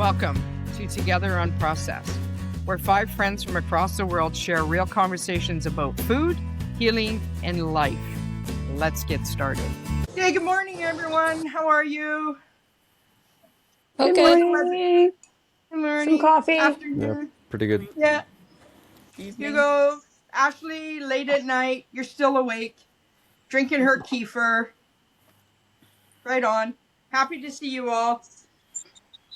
Welcome to Together Unprocessed, where 5 friends from across the world share real conversations about food, healing, and life. Let's get started. Hey, good morning, everyone. How are you? Okay. Good morning. Good morning. Some coffee. Afternoon. Yeah, pretty good. Yeah. Evening. Hugo, Ashley, late at night. You're still awake, drinking her kefir. Right on. Happy to see you all.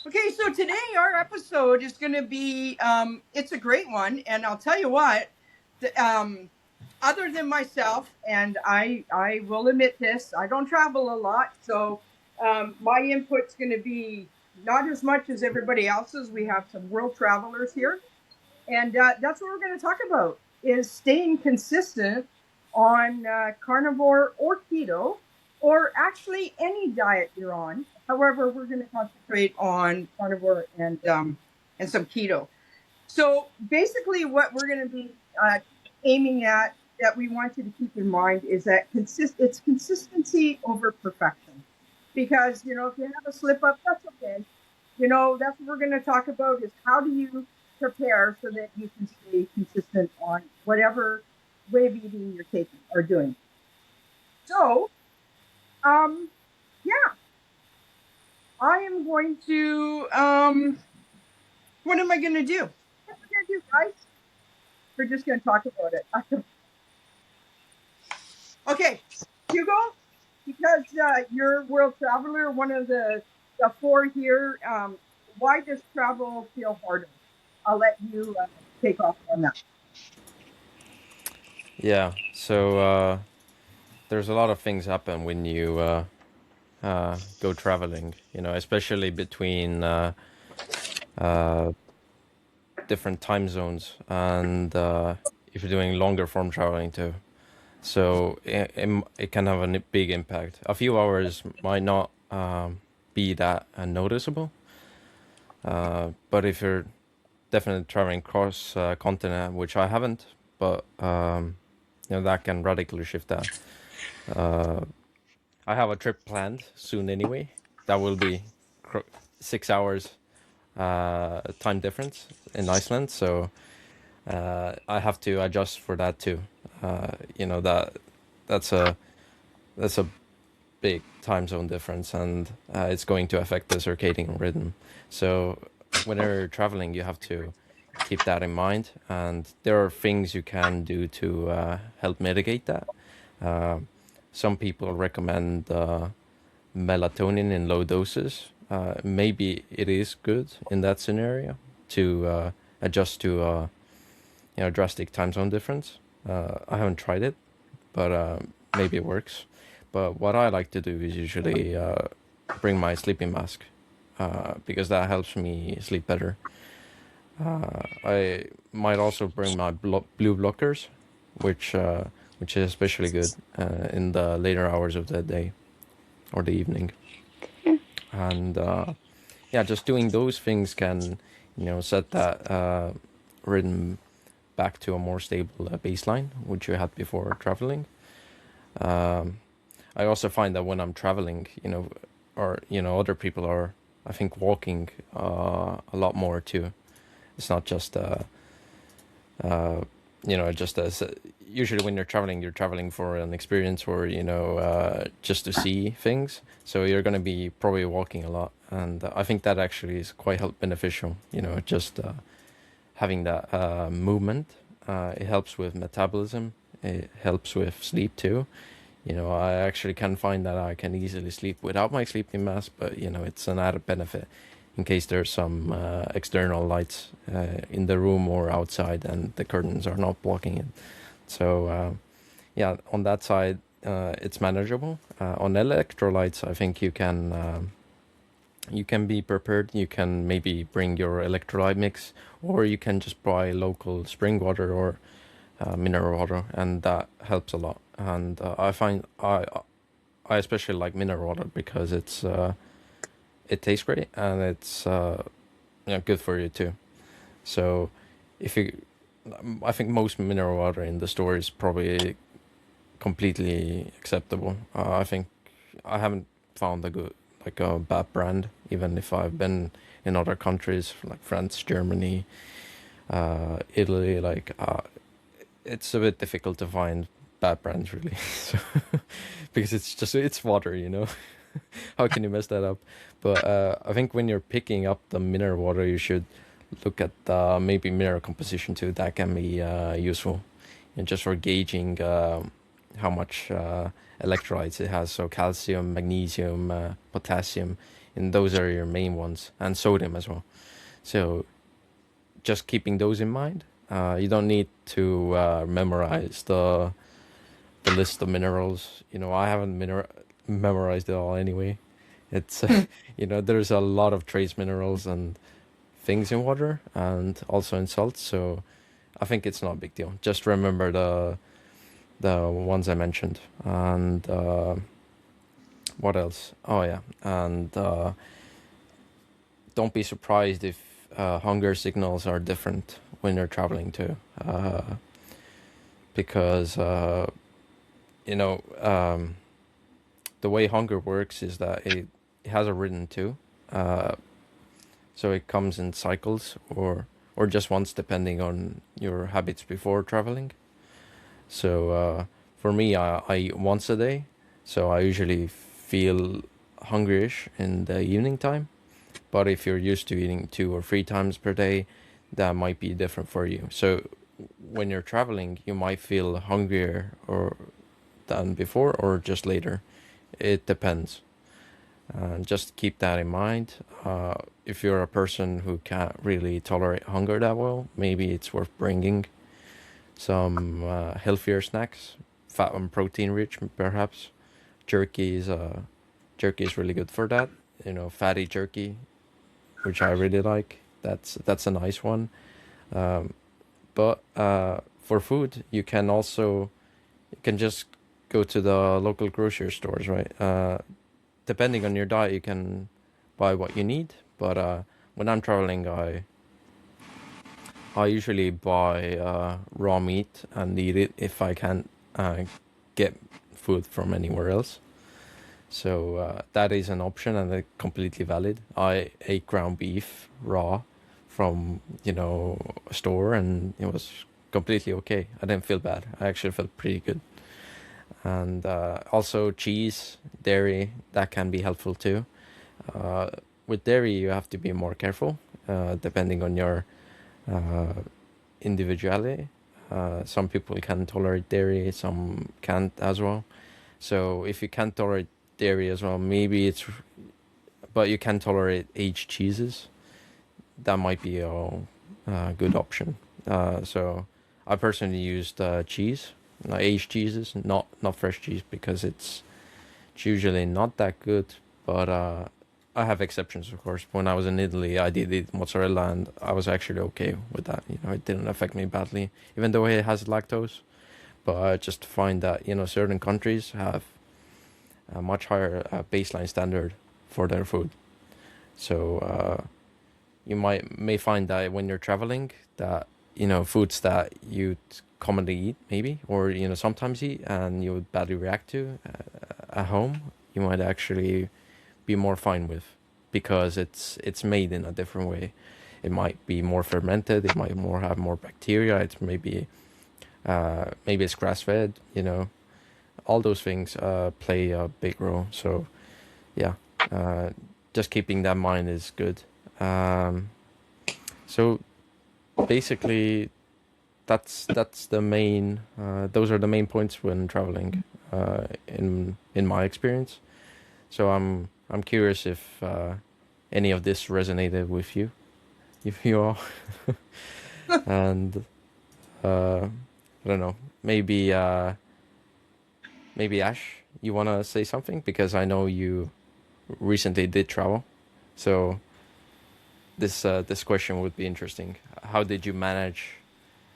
Okay, so today our episode is going to be, it's a great one. And I'll tell you what, other than myself, and I will admit this, I don't travel a lot. So my input's going to be not as much as everybody else's. We have some world travelers here. And that's what we're going to talk about, is staying consistent on carnivore or keto, or actually any diet you're on. However, we're going to concentrate on carnivore and some keto. So basically what we're going to be aiming at, that we want you to keep in mind, is that it's consistency over perfection. Because, if you have a slip up, that's okay. That's what we're going to talk about, is how do you prepare so that you can stay consistent on whatever way of eating you're taking or doing. So, I am going to, what am I going to do? What am I going to do, guys? We're just going to talk about it. Okay, Hugo, because you're world traveler, one of the 4 here, why does travel feel harder? I'll let you take off on that. Yeah, so there's a lot of things happen when you go traveling, especially between different time zones, and if you're doing longer form traveling too. So it can have a big impact. A few hours might not be that noticeable, but if you're definitely traveling cross continent, which I haven't, but that can radically shift that. I have a trip planned soon anyway. That will be 6 hours time difference in Iceland, so I have to adjust for that too. That's a big time zone difference, and it's going to affect the circadian rhythm. So whenever you're traveling, you have to keep that in mind, and there are things you can do to help mitigate that. Some people recommend melatonin in low doses. Maybe it is good in that scenario to adjust to drastic time zone difference. I haven't tried it, but maybe it works. But what I like to do is usually bring my sleeping mask, because that helps me sleep better. I might also bring my blue blockers, which is especially good in the later hours of the day or the evening. And just doing those things can set that rhythm back to a more stable baseline, which you had before traveling. I also find that when I'm traveling, or other people are, I think, walking a lot more too. It's not just just as usually when you're traveling for an experience, or just to see things. So you're going to be probably walking a lot, and I think that actually is quite beneficial. Just having that movement. It helps with metabolism. It helps with sleep too. I actually can find that I can easily sleep without my sleeping mask, but it's an added benefit in case there's some external lights in the room or outside and the curtains are not blocking it. So on that side, it's manageable. On electrolytes, I think you can be prepared. You can maybe bring your electrolyte mix, or you can just buy local spring water or mineral water, and that helps a lot. And I find I especially like mineral water because it tastes great, and it's good for you too. So I think most mineral water in the store is probably completely acceptable. I think I haven't found a like a bad brand, even if I've been in other countries like France, Germany, Italy. It's a bit difficult to find bad brands really, so because it's water, you know. How can you mess that up? But I think when you're picking up the mineral water, you should look at maybe mineral composition too. That can be useful, and just for gauging how much electrolytes it has. So calcium, magnesium, potassium, and those are your main ones, and sodium as well. So just keeping those in mind. You don't need to memorize the list of minerals. You know, I haven't memorized it all anyway. It's you know, there's a lot of trace minerals and things in water and also in salt, so I think it's not a big deal. Just remember the ones I mentioned. And what else? Oh yeah, and don't be surprised if hunger signals are different when you're traveling too, because you know, the way hunger works is that it has a rhythm too. Uh, so it comes in cycles, or just once, depending on your habits before traveling. So for me, I eat once a day, so I usually feel hungryish in the evening time. But if you're used to eating 2 or 3 times per day, that might be different for you. So when you're traveling, you might feel hungrier or than before, or just later. It depends. Just keep that in mind. If you're a person who can't really tolerate hunger that well, maybe it's worth bringing some healthier snacks, fat and protein rich, perhaps. Jerky is jerky is really good for that. You know, fatty jerky, which I really like. That's a nice one. Um, but for food, you can just go to the local grocery stores, right? Depending on your diet, you can buy what you need. But when I'm traveling, I usually buy raw meat and eat it if I can't get food from anywhere else. So that is an option, and it's completely valid. I ate ground beef raw from, you know, a store, and it was completely okay. I didn't feel bad. I actually felt pretty good. And also cheese, dairy, that can be helpful too. Uh, with dairy, you have to be more careful, depending on your uh, individuality. Some people can tolerate dairy, some can't as well. So if you can't tolerate dairy as well, maybe it's, but you can tolerate aged cheeses, that might be a good option. So I personally used cheese, aged cheeses, not fresh cheese, because it's usually not that good. But I have exceptions, of course. When I was in Italy, I did eat mozzarella, and I was actually okay with that. You know, it didn't affect me badly, even though it has lactose. But I just find that, you know, certain countries have a much higher baseline standard for their food. So you may find that when you're traveling, that, you know, foods that you commonly eat, maybe, or, you know, sometimes eat and you would badly react to at home, you might actually be more fine with, because it's made in a different way. It might be more fermented. It might more have more bacteria. It's maybe it's grass fed. You know, all those things play a big role. So yeah, uh, just keeping that in mind is good. Um, so basically, that's the main. Those are the main points when traveling. In my experience. So I'm curious if any of this resonated with you, if you all, and I don't know, maybe Ash, you wanna say something, because I know you recently did travel, so this question would be interesting. How did you manage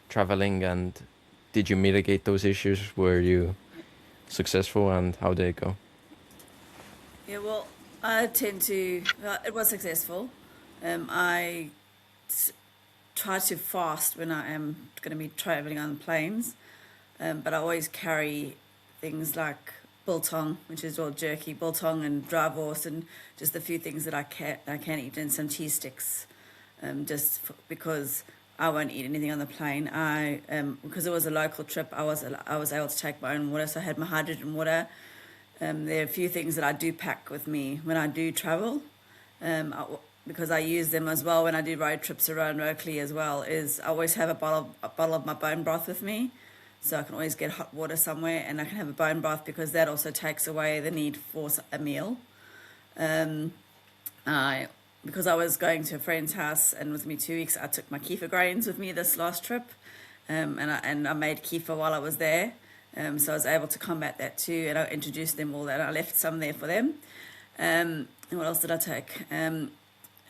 traveling, and did you mitigate those issues? Were you successful, and how did it go? Yeah, well, I tend to. Well, it was successful. I try to fast when I am going to be traveling on planes, but I always carry things like biltong, which is all jerky, biltong and dry horse, and just a few things that I can eat, and some cheese sticks, because I won't eat anything on the plane. Because it was a local trip, I was able to take my own water, so I had my hydrogen water. There are a few things that I do pack with me when I do travel, because I use them as well when I do road trips around locally as well. Is I always have a bottle of my bone broth with me, so I can always get hot water somewhere, and I can have a bone broth because that also takes away the need for a meal. I Because I was going to a friend's house and with me 2 weeks, I took my kefir grains with me this last trip, and I made kefir while I was there. So I was able to combat that too, and I introduced them all that. I left some there for them. And what else did I take?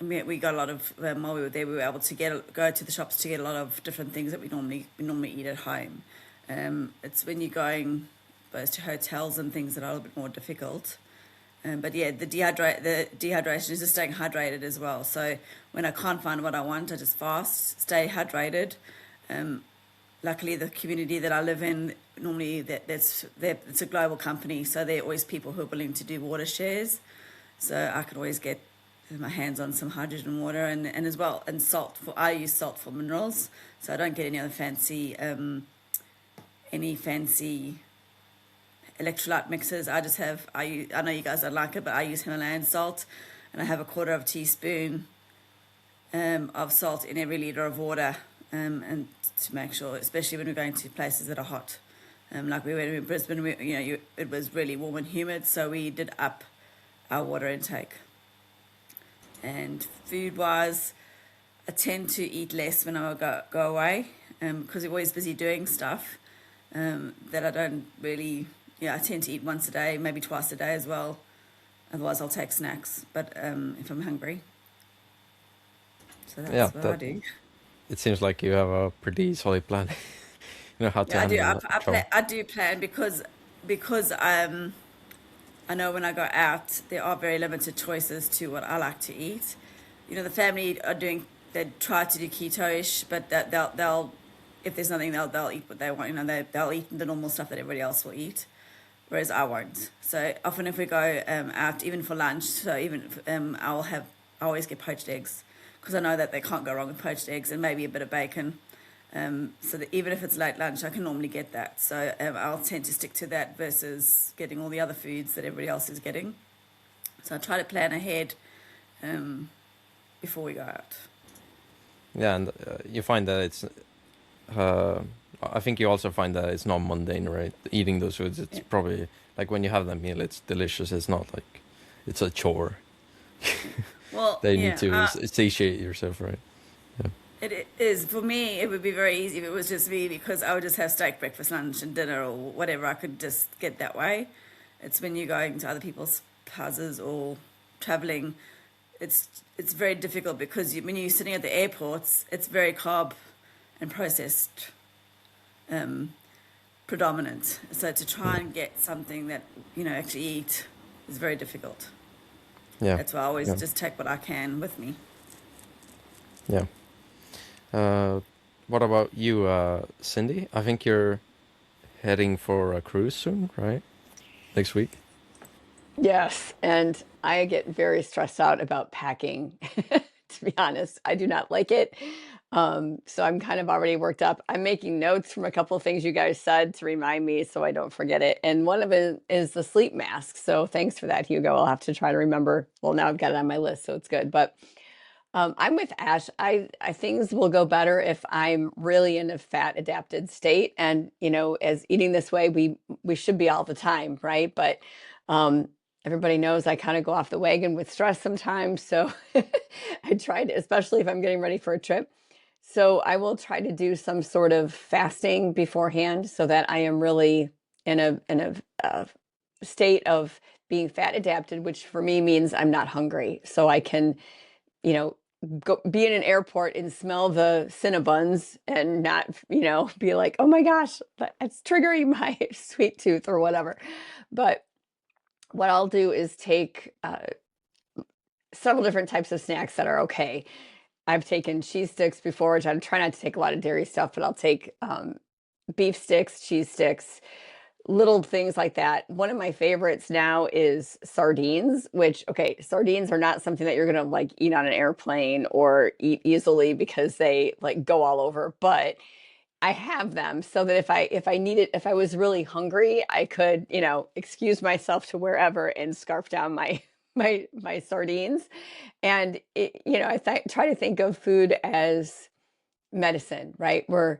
We got a lot of while we were there. We were able to go to the shops to get a lot of different things that we normally eat at home. It's when you're going both to hotels and things that are a little bit more difficult. But yeah, the dehydration is just staying hydrated as well. So when I can't find what I want, I just fast, stay hydrated. Luckily, the community that I live in, normally it's a global company, so there are always people who are willing to do water shares. So I can always get my hands on some hydrogen water, and as well, and salt. I use salt for minerals, so I don't get any other fancy electrolyte mixes. I know you guys don't like it, but I use Himalayan salt, and I have a quarter of a teaspoon of salt in every liter of water, and to make sure, especially when we're going to places that are hot. Like we went in Brisbane, it was really warm and humid, so we did up our water intake. And food-wise, I tend to eat less when I go away, because we're always busy doing stuff, that I don't really. I tend to eat once a day, maybe twice a day as well. Otherwise, I'll take snacks. But if I'm hungry, so that's what I do. It seems like you have a pretty solid plan. You know how to Yeah, I do. handle trouble. I do plan because I know when I go out, there are very limited choices to what I like to eat. The family they try to do keto-ish, but that they'll if there's nothing, they'll eat what they want. They'll eat the normal stuff that everybody else will eat, whereas I won't. So often if we go out, even for lunch, so even I always get poached eggs, because I know that they can't go wrong with poached eggs and maybe a bit of bacon. So that even if it's late lunch, I can normally get that. So I'll tend to stick to that versus getting all the other foods that everybody else is getting. So I try to plan ahead before we go out. Yeah, and you find that it's. I think you also find that it's not mundane, right? Eating those foods, it's probably like when you have that meal, it's delicious. It's not like it's a chore. Well, They need to satiate yourself, right? Yeah. It is. For me, it would be very easy if it was just me, because I would just have steak, breakfast, lunch, and dinner, or whatever I could just get that way. It's when you're going to other people's houses or traveling, it's very difficult, because when you're sitting at the airports, it's very carb and processed predominant. So to try and get something that actually eat is very difficult. Yeah. That's why I always just take what I can with me. Yeah. What about you, Cindy? I think you're heading for a cruise soon, right? Next week? Yes, and I get very stressed out about packing, to be honest. I do not like it. So I'm kind of already worked up. I'm making notes from a couple of things you guys said to remind me so I don't forget it. And one of it is the sleep mask. So thanks for that, Hugo. I'll have to try to remember. Well, now I've got it on my list, so it's good. But I'm with Ash. I things will go better if I'm really in a fat adapted state. And as eating this way, we should be all the time, right? But everybody knows I kind of go off the wagon with stress sometimes. So I try to, especially if I'm getting ready for a trip. So I will try to do some sort of fasting beforehand, so that I am really in a state of being fat adapted, which for me means I'm not hungry. So I can, go be in an airport and smell the Cinnabons and not, be like, oh my gosh, that's triggering my sweet tooth or whatever. But what I'll do is take several different types of snacks that are okay. I've taken cheese sticks before, which I try not to take a lot of dairy stuff, but I'll take beef sticks, cheese sticks, little things like that. One of my favorites now is sardines, which, okay, sardines are not something that you're going to like eat on an airplane or eat easily because they like go all over, but I have them so that if I needed, if I was really hungry, I could, you know, excuse myself to wherever and scarf down my my sardines. And it, you know, try to think of food as medicine, right? Where,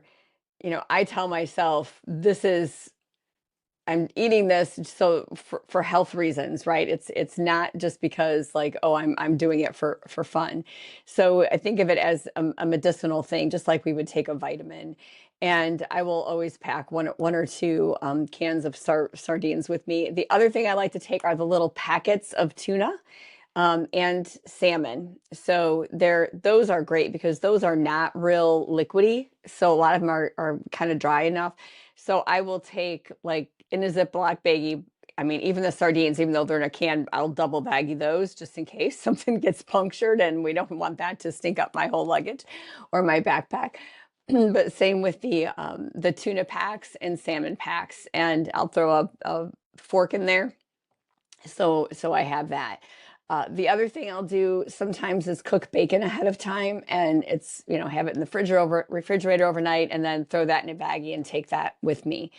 you know, I tell myself this is, I'm eating this so for health reasons, right? It's not just because like, oh, I'm doing it for fun. So I think of it as a medicinal thing, just like we would take a vitamin. And I will always pack one or two cans of sardines with me. The other thing I like to take are the little packets of tuna and salmon. So those are great because those are not real liquidy. So a lot of them are kind of dry enough. So I will take like in a Ziploc baggie. I mean, even the sardines, even though they're in a can, I'll double baggie those just in case something gets punctured and we don't want that to stink up my whole luggage or my backpack. But same with the tuna packs and salmon packs, and I'll throw a fork in there so I have that. The other thing I'll do sometimes is cook bacon ahead of time, and it's, you know, have it in the refrigerator overnight, and then throw that in a baggie and take that with me.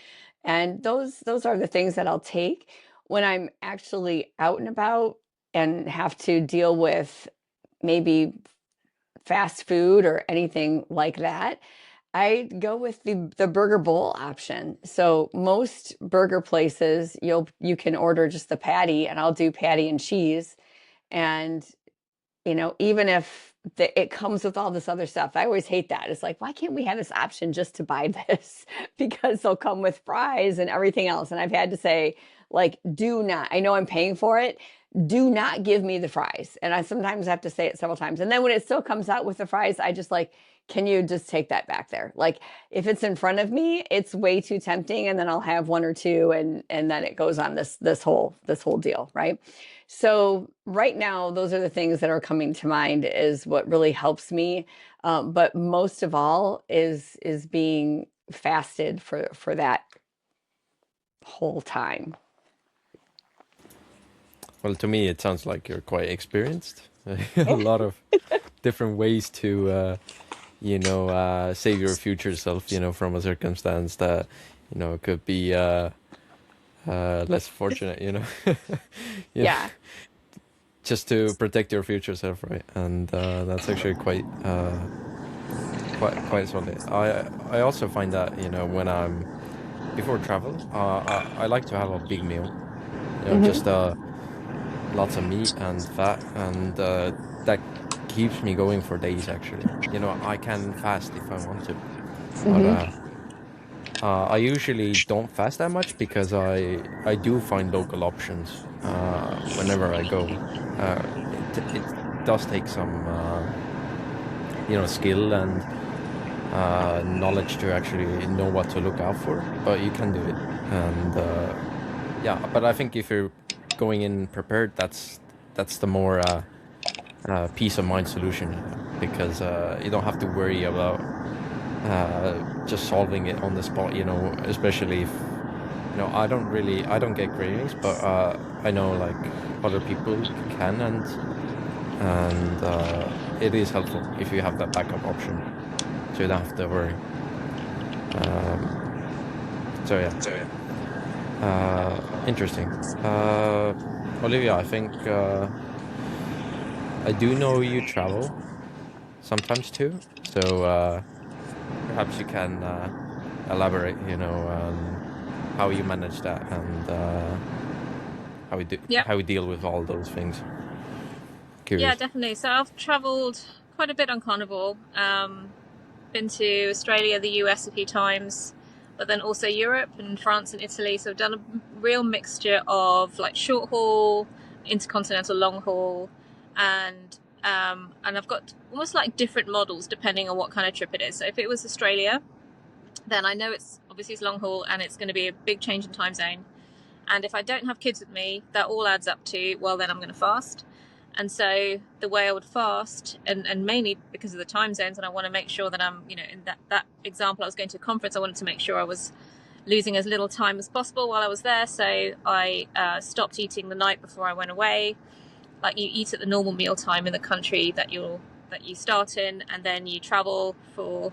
And those are the things that I'll take when I'm actually out and about and have to deal with maybe fast food or anything like that. I go with the burger bowl option. So most burger places, you can order just the patty, and I'll do patty and cheese. And you know, even if it comes with all this other stuff, I always hate that. It's like, why can't we have this option just to buy this? Because they'll come with fries and everything else. And I've had to say, like, do not. I know I'm paying for it. Do not give me the fries. And I sometimes have to say it several times. And then when it still comes out with the fries, I just like, can you just take that back there? Like if it's in front of me, it's way too tempting, and then I'll have one or two, and then it goes on this whole deal, right? So right now, those are the things that are coming to mind is what really helps me. But most of all is being fasted for that whole time. Well, to me, it sounds like you're quite experienced. A lot of different ways to, save your future self, from a circumstance that, could be less fortunate, Yeah. just to protect your future self, right? And that's actually quite solid. I also find that, when I'm before travel, I like to have a big meal, Hmm. just lots of meat and fat, and that keeps me going for days. Actually, I can fast if I want to, but Hmm. I usually don't fast that much because I do find local options whenever I go. It does take some skill and knowledge to actually know what to look out for, but you can do it. And yeah, but I think if you're going in prepared, that's the more peace of mind solution, because you don't have to worry about just solving it on the spot. Especially if I don't get cravings, but I know like other people can, and it is helpful if you have that backup option, so you don't have to worry. So yeah, interesting. Olivia, I think I do know you travel sometimes too, so perhaps you can elaborate, on how you manage that, and Yep. how we deal with all those things. Yeah, Curious. definitely. So I've travelled quite a bit on Carnivore. Been to Australia, the US a few times, but then also Europe and France and Italy. So I've done a real mixture of like short haul, intercontinental long haul, and I've got almost like different models depending on what kind of trip it is. So if it was Australia, then I know it's long haul and it's going to be a big change in time zone. And if I don't have kids with me, that all adds up to, well, then I'm going to fast. And so the way I would fast, and mainly because of the time zones, and I want to make sure that I'm, in that example, I was going to a conference, I wanted to make sure I was losing as little time as possible while I was there. So I stopped eating the night before I went away. Like, you eat at the normal meal time in the country that you start in, and then you travel for,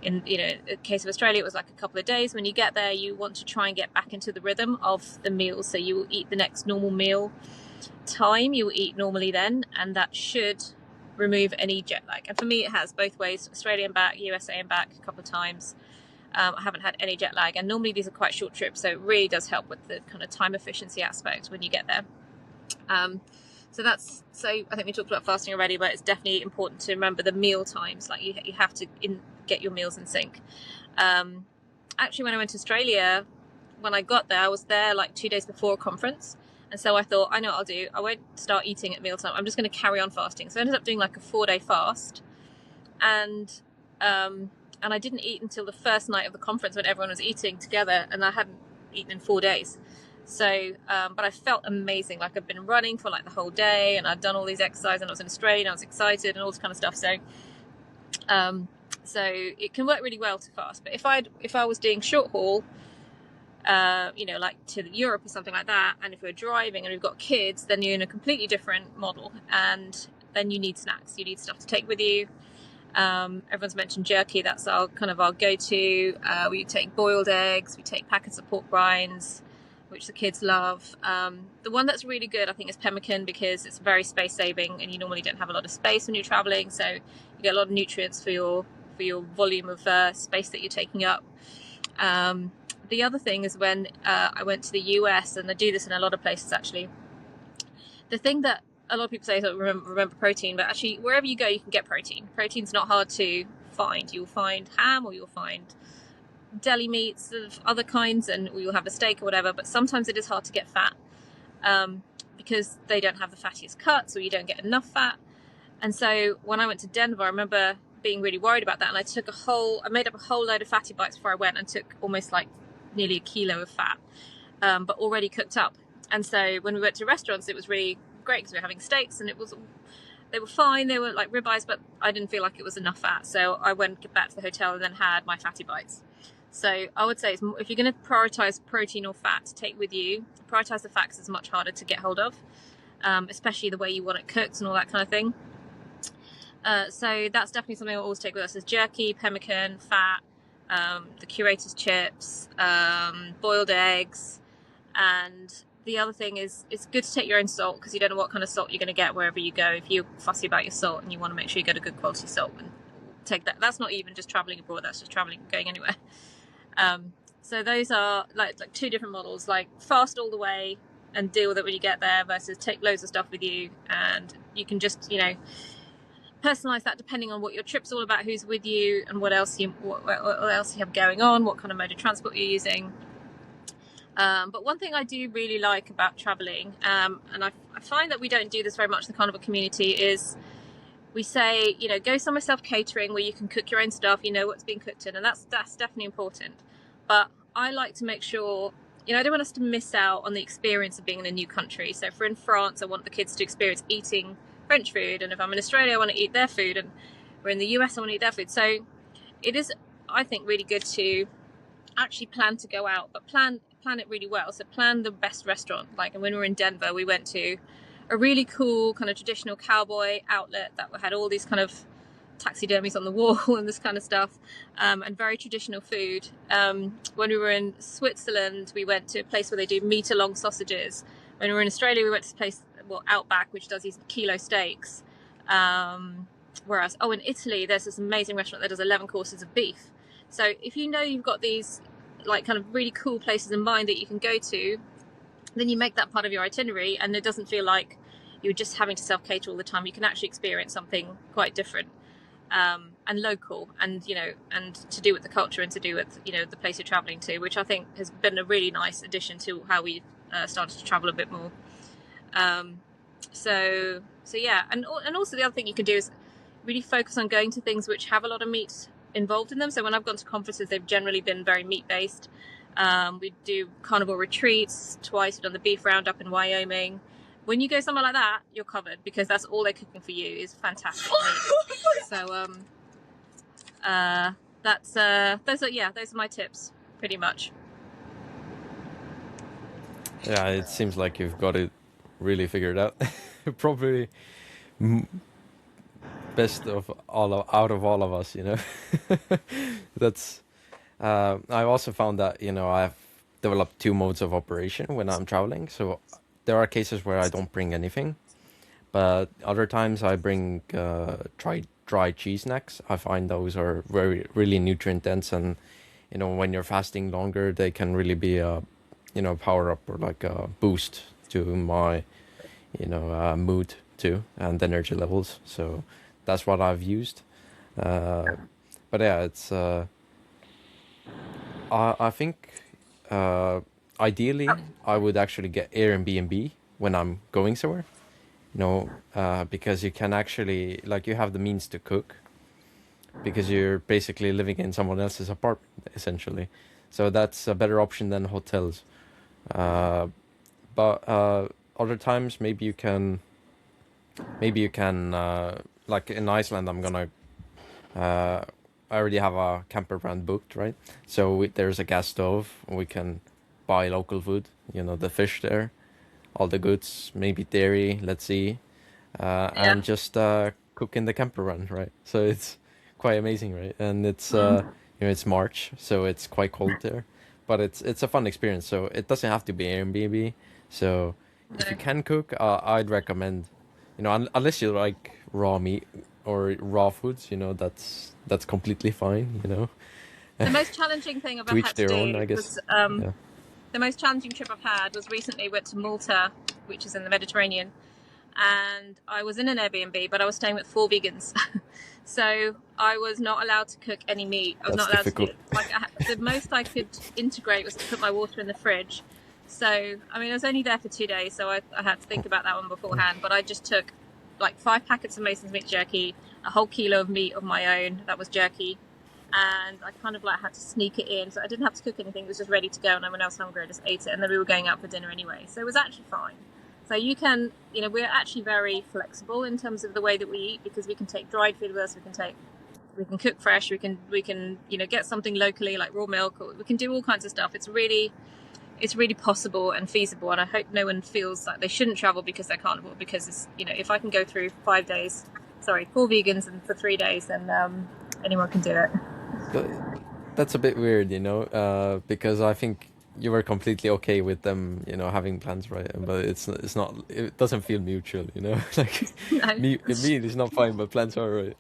in the case of Australia, it was like a couple of days. When you get there, you want to try and get back into the rhythm of the meal. So you will eat the next normal meal time, you will eat normally then, and that should remove any jet lag. And for me, it has both ways, Australia and back, USA and back a couple of times. I haven't had any jet lag, and normally these are quite short trips, so it really does help with the kind of time efficiency aspect when you get there. So I think we talked about fasting already, but it's definitely important to remember the meal times. Like, you have to get your meals in sync. Actually, when I went to Australia, when I got there, I was there like 2 days before a conference. And so I thought, I know what I'll do. I won't start eating at mealtime. I'm just going to carry on fasting. So I ended up doing like a 4-day fast. And I didn't eat until the first night of the conference when everyone was eating together. And I hadn't eaten in 4 days. So, but I felt amazing. Like, I'd been running for like the whole day, and I'd done all these exercises, and I was in Australia, and I was excited and all this kind of stuff. So, so it can work really well to fast. But if I was doing short haul, like to Europe or something like that, and if we're driving and we've got kids, then you're in a completely different model, and then you need snacks. You need stuff to take with you. Everyone's mentioned jerky. That's our go-to. We take boiled eggs. We take packets of pork rinds, which the kids love. The one that's really good, I think, is pemmican, because it's very space saving, and you normally don't have a lot of space when you're traveling, so you get a lot of nutrients for your volume of space that you're taking up. The other thing is, when I went to the US, and I do this in a lot of places actually, the thing that a lot of people say is, remember protein, but actually wherever you go you can get protein. Protein's not hard to find. You'll find ham, or you'll find deli meats of other kinds, and you'll have a steak or whatever, but sometimes it is hard to get fat because they don't have the fattiest cuts, or you don't get enough fat. And so when I went to Denver, I remember being really worried about that, and I made up a whole load of fatty bites before I went, and took almost like nearly a kilo of fat, but already cooked up. And so when we went to restaurants, it was really great, because we were having steaks, and they were fine, they were like ribeyes, but I didn't feel like it was enough fat. So I went back to the hotel and then had my fatty bites. So I would say, if you're going to prioritize protein or fat to take with you, prioritize the fat, because it's much harder to get hold of, especially the way you want it cooked and all that kind of thing. So that's definitely something I'll always take with us, is jerky, pemmican, fat, the curator's chips, boiled eggs. And the other thing is, it's good to take your own salt, because you don't know what kind of salt you're going to get wherever you go. If you're fussy about your salt and you want to make sure you get a good quality salt, and take that. That's not even just traveling abroad, that's just traveling, going anywhere. So those are like 2 different models, like fast all the way and deal with it when you get there, versus take loads of stuff with you, and you can just personalize that depending on what your trip's all about, who's with you, and what else you have going on, what kind of mode of transport you're using. But one thing I do really like about traveling, and I find that we don't do this very much in the Carnivore community, is we say, go somewhere self-catering where you can cook your own stuff, you know what's being cooked in, and that's definitely important. But I like to make sure, I don't want us to miss out on the experience of being in a new country. So if we're in France, I want the kids to experience eating French food, and if I'm in Australia, I want to eat their food, and we're in the US, I want to eat their food. So it is, I think, really good to actually plan to go out, but plan it really well. So plan the best restaurant. Like, when we were in Denver, we went to a really cool kind of traditional cowboy outlet that had all these kind of taxidermies on the wall and this kind of stuff, and very traditional food. When we were in Switzerland, we went to a place where they do meter-long sausages. When we were in Australia, we went to this place, Outback, which does these kilo steaks. Whereas, in Italy, there's this amazing restaurant that does 11 courses of beef. So if you've got these like kind of really cool places in mind that you can go to, then you make that part of your itinerary, and it doesn't feel like you're just having to self-cater all the time. You can actually experience something quite different, and local, and and to do with the culture, and to do with the place you're traveling to, which I think has been a really nice addition to how we started to travel a bit more. So yeah, and also the other thing you can do is really focus on going to things which have a lot of meat involved in them. So when I've gone to conferences, they've generally been very meat based. We do carnivore retreats twice. We've done the beef roundup in Wyoming. When you go somewhere like that, you're covered, because that's all they're cooking for you is fantastic meat. So those are my tips, pretty much. Yeah, it seems like you've got it really figured out. Probably m- best of out of all of us, you know. That's I also found that, you know, I've developed two modes of operation when I'm traveling. So there are cases where I don't bring anything, but other times I bring dry cheese snacks. I find those are really nutrient dense, and you know, when you're fasting longer, they can really be a, you know, power up or like a boost to my, you know, mood too and energy levels. So that's what I've used. Uh, but yeah, it's I think uh, ideally I would actually get Airbnb when I'm going somewhere. You know, because you can actually, like, you have the means to cook because you're basically living in someone else's apartment essentially. So that's a better option than hotels. Uh, but other times maybe you can like in Iceland I'm gonna uh, I already have a camper van booked, right? So there's a gas stove. We can buy local food, you know, the fish there, all the goods, maybe dairy, let's see, Yeah. and just cook in the camper van, right? So it's quite amazing, right? And it's Mm. you know, it's March, so it's quite cold there, but it's a fun experience. So it doesn't have to be Airbnb. So if you No. can cook, I'd recommend, you know, unless you like raw meat or raw foods, you know, that's completely fine, you know. The most challenging thing I've To ever each had to their own, do I guess. was Yeah, the most challenging trip I've had was recently went to Malta, which is in the Mediterranean, and I was in an Airbnb, but I was staying with 4 vegans. So I was not allowed to cook any meat. I was that's not allowed to do difficult. like the most I could integrate was to put my water in the fridge. So I mean, I was only there for 2 days, so I had to think about that one beforehand. But I just took like 5 packets of Mason's meat jerky, a whole kilo of meat of my own that was jerky, and I kind of like had to sneak it in, so I didn't have to cook anything. It was just ready to go, and then when I was hungry, I just ate it. And then we were going out for dinner anyway, so it was actually fine. So you can, you know, we're actually very flexible in terms of the way that we eat because we can take dried food with us. We can cook fresh. We can, you know, get something locally like raw milk. Or we can do all kinds of stuff. It's really possible and feasible. And I hope no one feels like they shouldn't travel because they're carnivore. Because it's, you know, if I can go through 5 days, sorry, 4 vegans and for 3 days, then anyone can do it. But that's a bit weird, you know, because I think you were completely okay with them, you know, having plans, right? But it's not. It doesn't feel mutual, you know. Like No, me is not fine, but plans are right.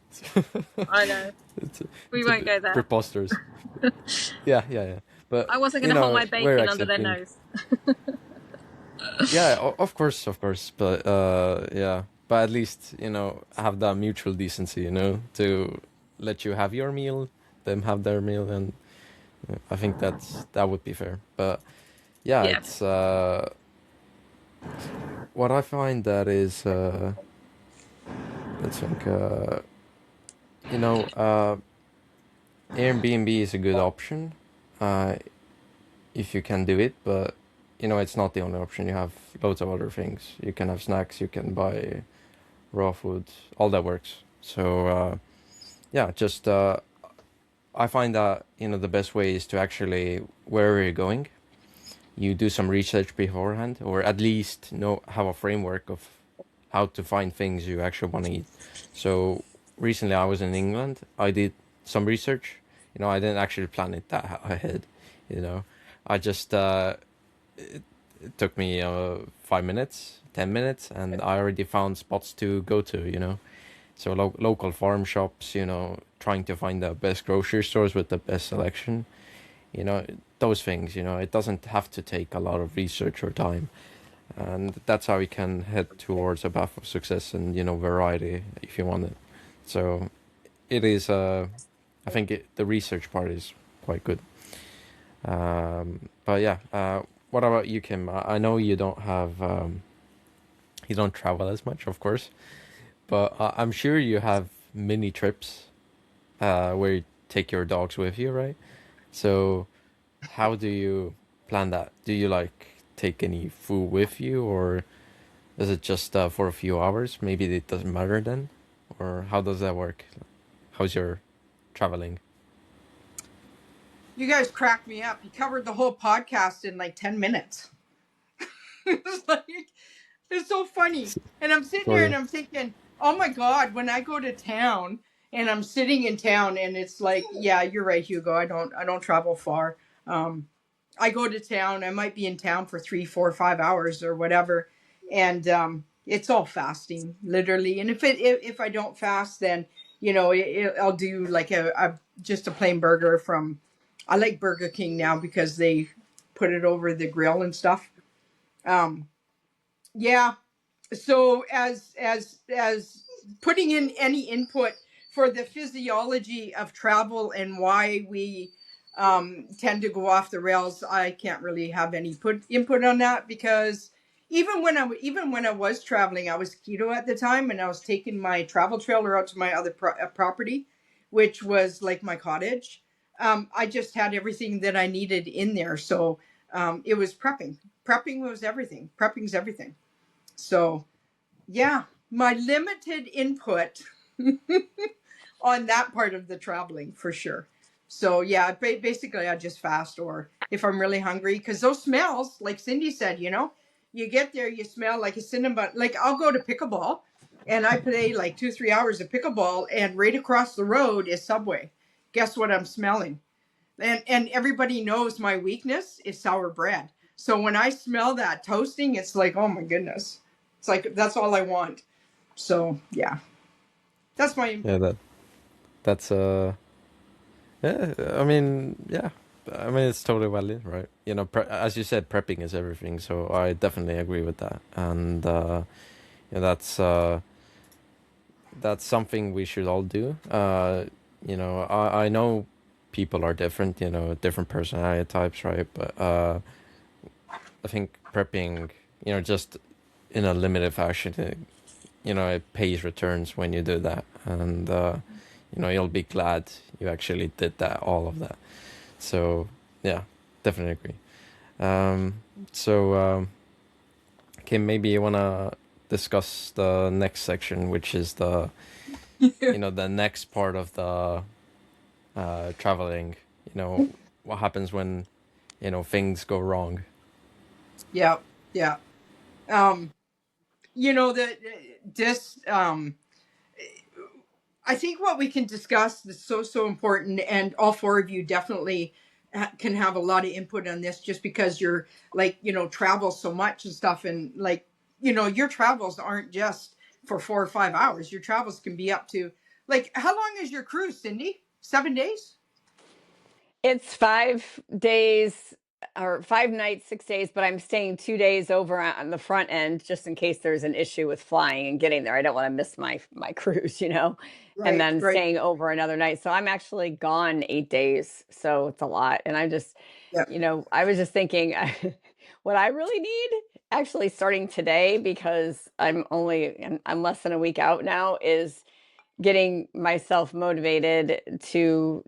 I know. it's We it's a won't bit go there. preposterous. Yeah, yeah, yeah. But I wasn't you going to hold know, my we're bacon under their accepting. nose. Yeah, of course, of course. But yeah. But at least, you know, have that mutual decency, you know, to let you have your meal, them have their meal, and I think that would be fair. But yeah, Yeah. it's what I find that is let's think, you know, Airbnb is a good option uh, if you can do it, but you know, it's not the only option. You have loads of other things. You can have snacks, you can buy raw food, all that works. So yeah, just I find that, you know, the best way is to actually, wherever you're going, you do some research beforehand, or at least know, have a framework of how to find things you actually want to eat. So recently I was in England. I did some research. You know, I didn't actually plan it that ahead. You know, I just it took me 5 minutes, 10 minutes, and I already found spots to go to. You know, so local farm shops. You know, trying to find the best grocery stores with the best selection. You know, those things. You know, it doesn't have to take a lot of research or time, and that's how you can head towards a path of success and, you know, variety if you want it. So it is I think the research part is quite good. But yeah, what about you, Kim? I know you don't have you don't travel as much, of course, but I'm sure you have mini trips where you take your dogs with you, right? So how do you plan that? Do you like take any food with you, or is it just for a few hours? Maybe it doesn't matter then? Or how does that work? How's your traveling? You guys cracked me up. You covered the whole podcast in like 10 minutes. It's so funny. And I'm sitting Oh here yeah. and I'm thinking, oh my God, when I go to town and I'm sitting in town and it's like, yeah, you're right, Hugo. I don't travel far. I go to town. I might be in town for 3, 4, 5 hours or whatever, and it's all fasting, literally. And if I don't fast, then I'll do like just a plain burger from. I like Burger King now because they put it over the grill and stuff. Um, yeah. So as putting in any input for the physiology of travel and why we tend to go off the rails, I can't really have any input on that, because even when I was traveling, I was keto at the time, and I was taking my travel trailer out to my other property, which was like my cottage. I just had everything that I needed in there, so it was prepping. Prepping was everything. Prepping's everything. So yeah, my limited input on that part of the traveling for sure. So yeah, basically I just fast, or if I'm really hungry, because those smells, like Cindy said, you get there, you smell like a cinnamon. Like I'll go to pickleball, and I play like 2-3 hours of pickleball, and right across the road is Subway. Guess what I'm smelling? And everybody knows my weakness is sour bread. So when I smell that toasting, it's like, oh my goodness, it's like that's all I want. So yeah, that's my Yeah, input. that's yeah, I mean, yeah. I mean, it's totally valid, right? As you said, prepping is everything, so I definitely agree with that. And that's something we should all do. I know people are different, different personality types, right? But I think prepping, just in a limited fashion, it pays returns when you do that. And you'll be glad you actually did that, all of that. So yeah, definitely agree. Um, so Kim, maybe you wanna discuss the next section, which is the next part of the traveling. What happens when things go wrong. Yeah, yeah. Um, that this I think what we can discuss is so important, and all four of you definitely can have a lot of input on this, just because you're like travel so much and stuff, and like your travels aren't just for 4 or 5 hours. Your travels can be up to, like, how long is your cruise, Cindy? 7 days? It's 5 days or 5 nights, 6 days, but I'm staying 2 days over on the front end just in case there's an issue with flying and getting there. I don't want to miss my cruise, and Right, then right. staying over another night. So I'm actually gone 8 days. So it's a lot. And Yeah. I was just thinking what I really need actually starting today, because I'm less than a week out now, is getting myself motivated to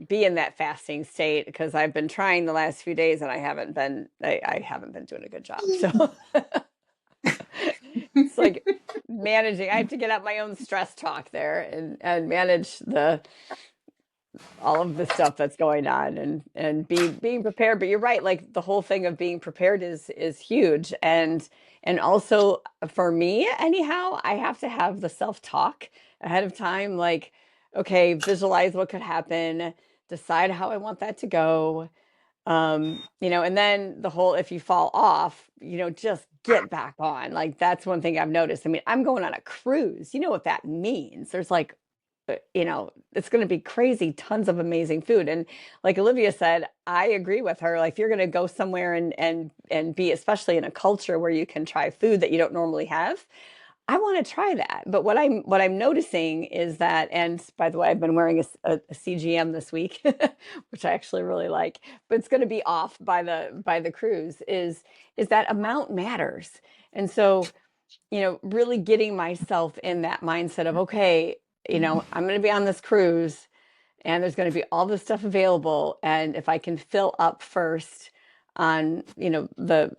be in that fasting state, because I've been trying the last few days and I haven't been doing a good job. So it's like managing. I have to get out my own stress talk there and manage all of the stuff that's going on, and being prepared. But you're right, like the whole thing of being prepared is huge. And also for me anyhow, I have to have the self-talk ahead of time, like, okay, visualize what could happen, decide how I want that to go. And then the whole, if you fall off, just get back on. Like, that's one thing I've noticed. I mean, I'm going on a cruise. You know what that means? There's like, it's going to be crazy, tons of amazing food. And like Olivia said, I agree with her. Like, if you're going to go somewhere and be, especially in a culture where you can try food that you don't normally have, I want to try that. But what I'm noticing is that, and by the way, I've been wearing a CGM this week, which I actually really like, but it's going to be off by the cruise, is that amount matters. And so, really getting myself in that mindset of, okay, I'm going to be on this cruise, and there's going to be all this stuff available, and if I can fill up first on the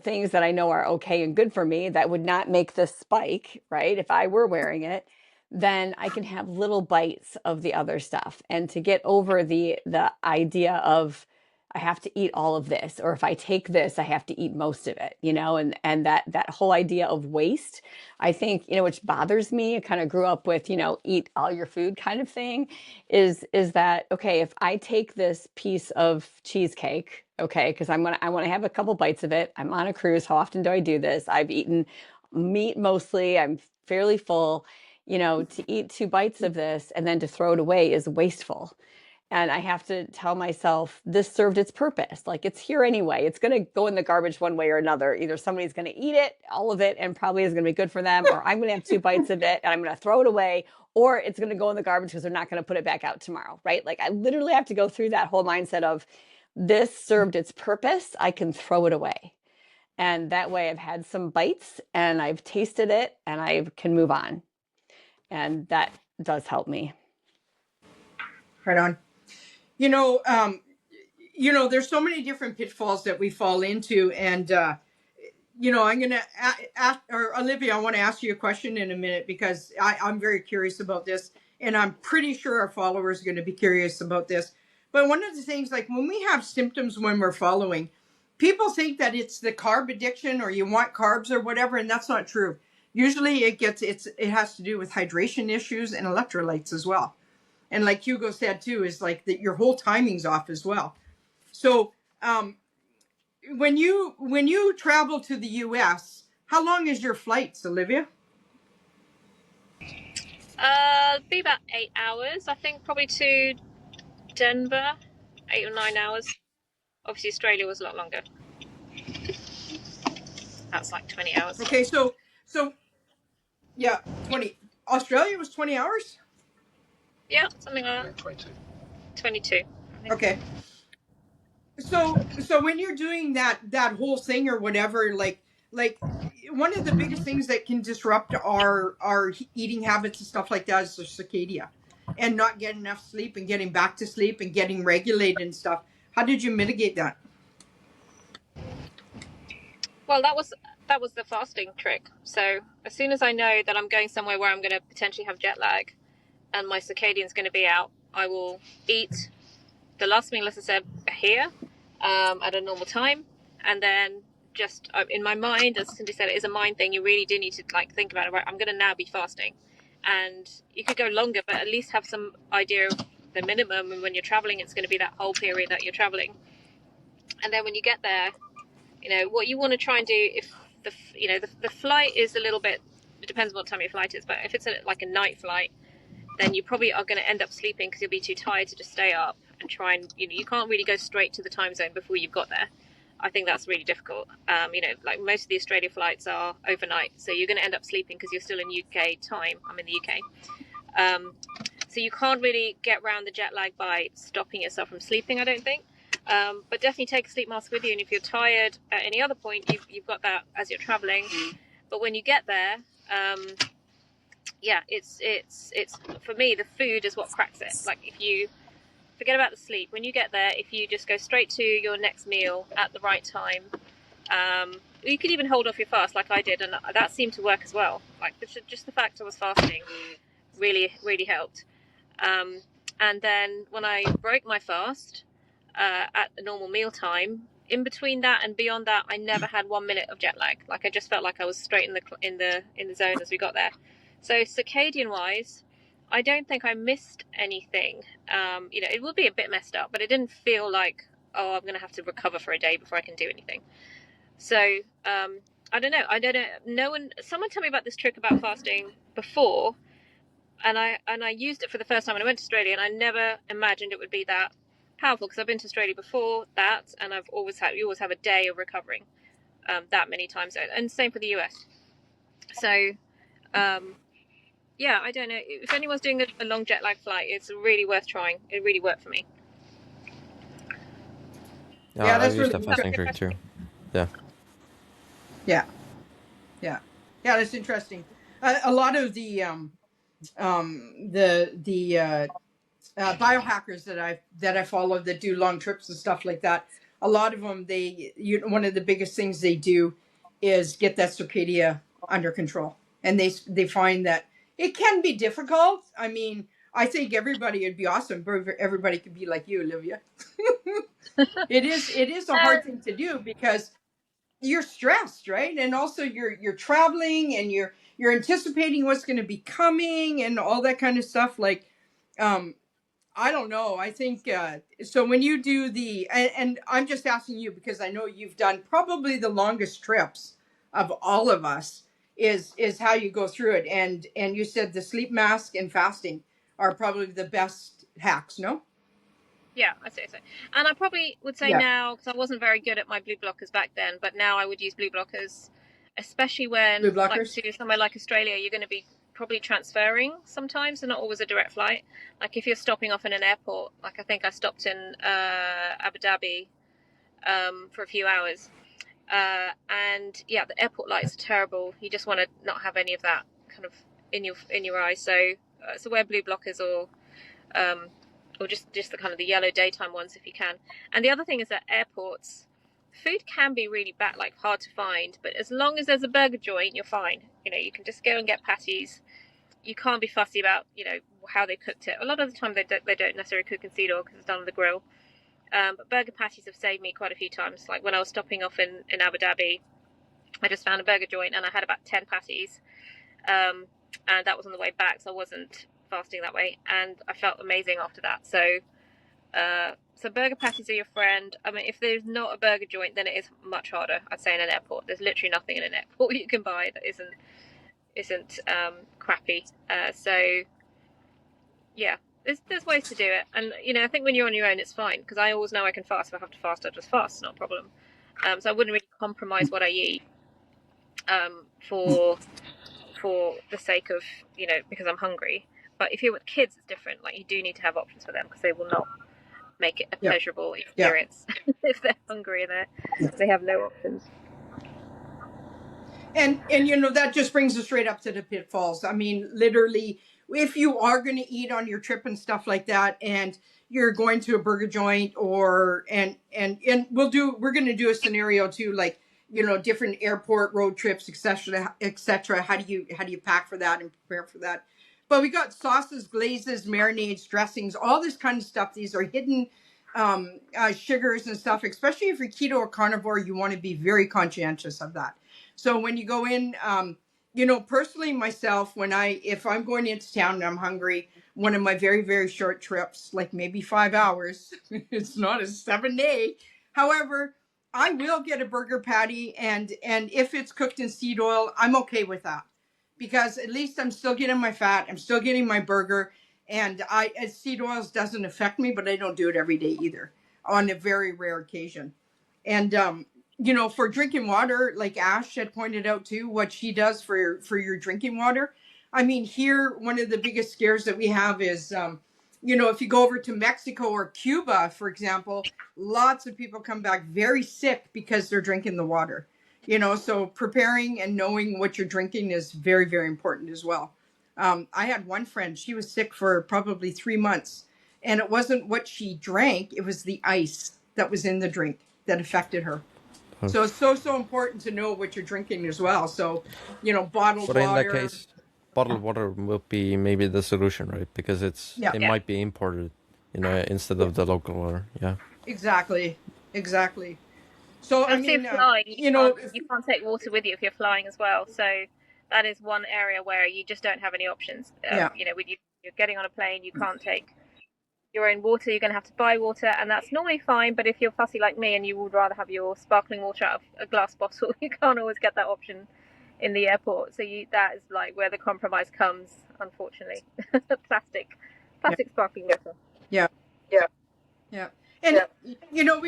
things that I know are okay and good for me, that would not make this spike, right, if I were wearing it, then I can have little bites of the other stuff. And to get over the idea of I have to eat all of this, or if I take this, I have to eat most of it, and that whole idea of waste, I think, which bothers me. I kind of grew up with, eat all your food kind of thing, is that, okay, if I take this piece of cheesecake, okay, because I want to have a couple bites of it. I'm on a cruise. How often do I do this? I've eaten meat mostly. I'm fairly full, to eat 2 bites of this and then to throw it away is wasteful. And I have to tell myself this served its purpose. Like, it's here anyway. It's going to go in the garbage one way or another. Either somebody's going to eat it, all of it, and probably is going to be good for them, or I'm going to have 2 bites of it and I'm going to throw it away, or it's going to go in the garbage because they're not going to put it back out tomorrow, right? Like, I literally have to go through that whole mindset of this served its purpose. I can throw it away. And that way I've had some bites and I've tasted it and I can move on. And that does help me. Right on. There's so many different pitfalls that we fall into, and I'm going to ask, or Olivia, I want to ask you a question in a minute because I'm very curious about this, and I'm pretty sure our followers are going to be curious about this. But one of the things, like when we have symptoms when we're following, people think that it's the carb addiction or you want carbs or whatever, and that's not true. Usually it has to do with hydration issues and electrolytes as well. And like Hugo said too, is like that your whole timing's off as well. So when you travel to the US, how long is your flights, Olivia? Be about 8 hours, I think, probably to Denver, 8 or 9 hours. Obviously, Australia was a lot longer. That's like 20 hours. Okay, so yeah, 20. Australia was 20 hours? Yeah, something like that. 22. 22. Okay. So when you're doing that whole thing or whatever, like one of the biggest things that can disrupt our eating habits and stuff like that is the circadia, and not getting enough sleep and getting back to sleep and getting regulated and stuff. How did you mitigate that? Well, that was the fasting trick. So as soon as I know that I'm going somewhere where I'm going to potentially have jet lag and my circadian's going to be out, I will eat the last meal, as I said, here at a normal time, and then just in my mind, as Cindy said, it is a mind thing. You really do need to think about it. Right, I'm going to now be fasting, and you could go longer, but at least have some idea of the minimum. And when you're traveling, it's going to be that whole period that you're traveling. And then when you get there, what you want to try and do, if the flight is a little bit, it depends what time your flight is, but if it's like a night flight, then you probably are going to end up sleeping because you'll be too tired to just stay up and try and, you can't really go straight to the time zone before you've got there. I think that's really difficult. Like most of the Australia flights are overnight, so you're going to end up sleeping because you're still in UK time. I'm in the UK. So you can't really get around the jet lag by stopping yourself from sleeping, I don't think. But definitely take a sleep mask with you, and if you're tired at any other point, you've got that as you're traveling. But when you get there, it's for me, the food is what cracks it. Like, if you forget about the sleep, when you get there, if you just go straight to your next meal at the right time, you could even hold off your fast like I did, and that seemed to work as well. Like, just the fact I was fasting really, really helped. And then when I broke my fast at a normal meal time, in between that and beyond that, I never had 1 minute of jet lag. Like, I just felt like I was straight in the zone as we got there. So circadian wise, I don't think I missed anything. It would be a bit messed up, but it didn't feel like, oh, I'm going to have to recover for a day before I can do anything. So I don't know. Someone told me about this trick about fasting before, and I used it for the first time when I went to Australia, and I never imagined it would be that powerful, because I've been to Australia before that, and you always have a day of recovering that many times, and same for the US. So I don't know if anyone's doing a long jet lag flight, it's really worth trying. It really worked for me. Yeah, that's I've used really the fasting trick too. Yeah, that's interesting. A lot of the biohackers that I follow that do long trips and stuff like that, a lot of them, one of the biggest things they do is get that circadia under control, and they find that it can be difficult. I mean, I think everybody would be awesome. Everybody could be like you, Olivia. It is a hard thing to do because you're stressed, right? And also you're traveling and you're anticipating what's going to be coming and all that kind of stuff. Like, I don't know. I think so. When you do and I'm just asking you because I know you've done probably the longest trips of all of us. Is how you go through it, and you said the sleep mask and fasting are probably the best hacks. No. Yeah, I'd say so. And I probably would say Yeah. now, because I wasn't very good at my blue blockers back then, but now I would use blue blockers, especially Blue when, like, blockers. to somewhere like Australia, you're going to be probably transferring sometimes, and not always a direct flight. Like, if you're stopping off in an airport, like I think I stopped in Abu Dhabi for a few hours. And yeah, the airport lights are terrible. You just want to not have any of that kind of in your eyes. So wear blue blockers or just the kind of the yellow daytime ones if you can. And the other thing is that airports, food can be really bad, like hard to find, but as long as there's a burger joint, you're fine. You know, you can just go and get patties. You can't be fussy about, you know, how they cooked it. A lot of the time they don't necessarily cook in cedar because it's done on the grill. But burger patties have saved me quite a few times. Like when I was stopping off in Abu Dhabi, I just found a burger joint and I had about 10 patties. And that was on the way back, so I wasn't fasting that way, and I felt amazing after that. So burger patties are your friend. I mean, if there's not a burger joint, then it is much harder. I'd say in an airport, there's literally nothing in an airport you can buy that isn't crappy. So yeah, there's ways to do it, and you know, I think when you're on your own, it's fine because I always know I can fast. If I have to fast, I just fast. It's not a problem. So I wouldn't really compromise what I eat for the sake of, you know, because I'm hungry. But if you're with kids, it's different. Like, you do need to have options for them because they will not make it a Yeah. pleasurable experience if they're hungry and they have no options. And you know, that just brings us straight up to the pitfalls. I mean, literally, if you are going to eat on your trip and stuff like that, and you're going to a burger joint and we're going to do a scenario too, like, you know, different airport road trips, etc., etc. How do you pack for that and prepare for that? But we got sauces, glazes, marinades, dressings, all this kind of stuff. These are hidden sugars and stuff. Especially if you're keto or carnivore, you want to be very conscientious of that. So when you go in, you know, personally myself, if I'm going into town and I'm hungry, one of my very, very short trips, like maybe 5 hours, it's not a 7-day. However, I will get a burger patty, and if it's cooked in seed oil, I'm okay with that because at least I'm still getting my fat, I'm still getting my burger, and seed oils doesn't affect me, but I don't do it every day either, on a very rare occasion. And you know, for drinking water, like Ash had pointed out too, what she does for your drinking water. I mean, here, one of the biggest scares that we have is, you know, if you go over to Mexico or Cuba, for example, lots of people come back very sick because they're drinking the water. You know, so preparing and knowing what you're drinking is very, very important as well. I had one friend, she was sick for probably 3 months, and it wasn't what she drank, it was the ice that was in the drink that affected her. So it's so important to know what you're drinking as well. So, you know, bottled But in that water. case, bottled water will be maybe the solution, right? Because it Yeah. might be imported, you know, instead of the local water. Yeah. Exactly. So I And if mean, you're flying, you know, you can't take water with you if you're flying as well. So that is one area where you just don't have any options. Yeah. You know, when you're getting on a plane, you can't take your own water. You're going to have to buy water, and that's normally fine. But if you're fussy like me and you would rather have your sparkling water out of a glass bottle, you can't always get that option in the airport. So that is like where the compromise comes, unfortunately. plastic sparkling water. Yeah. And you know,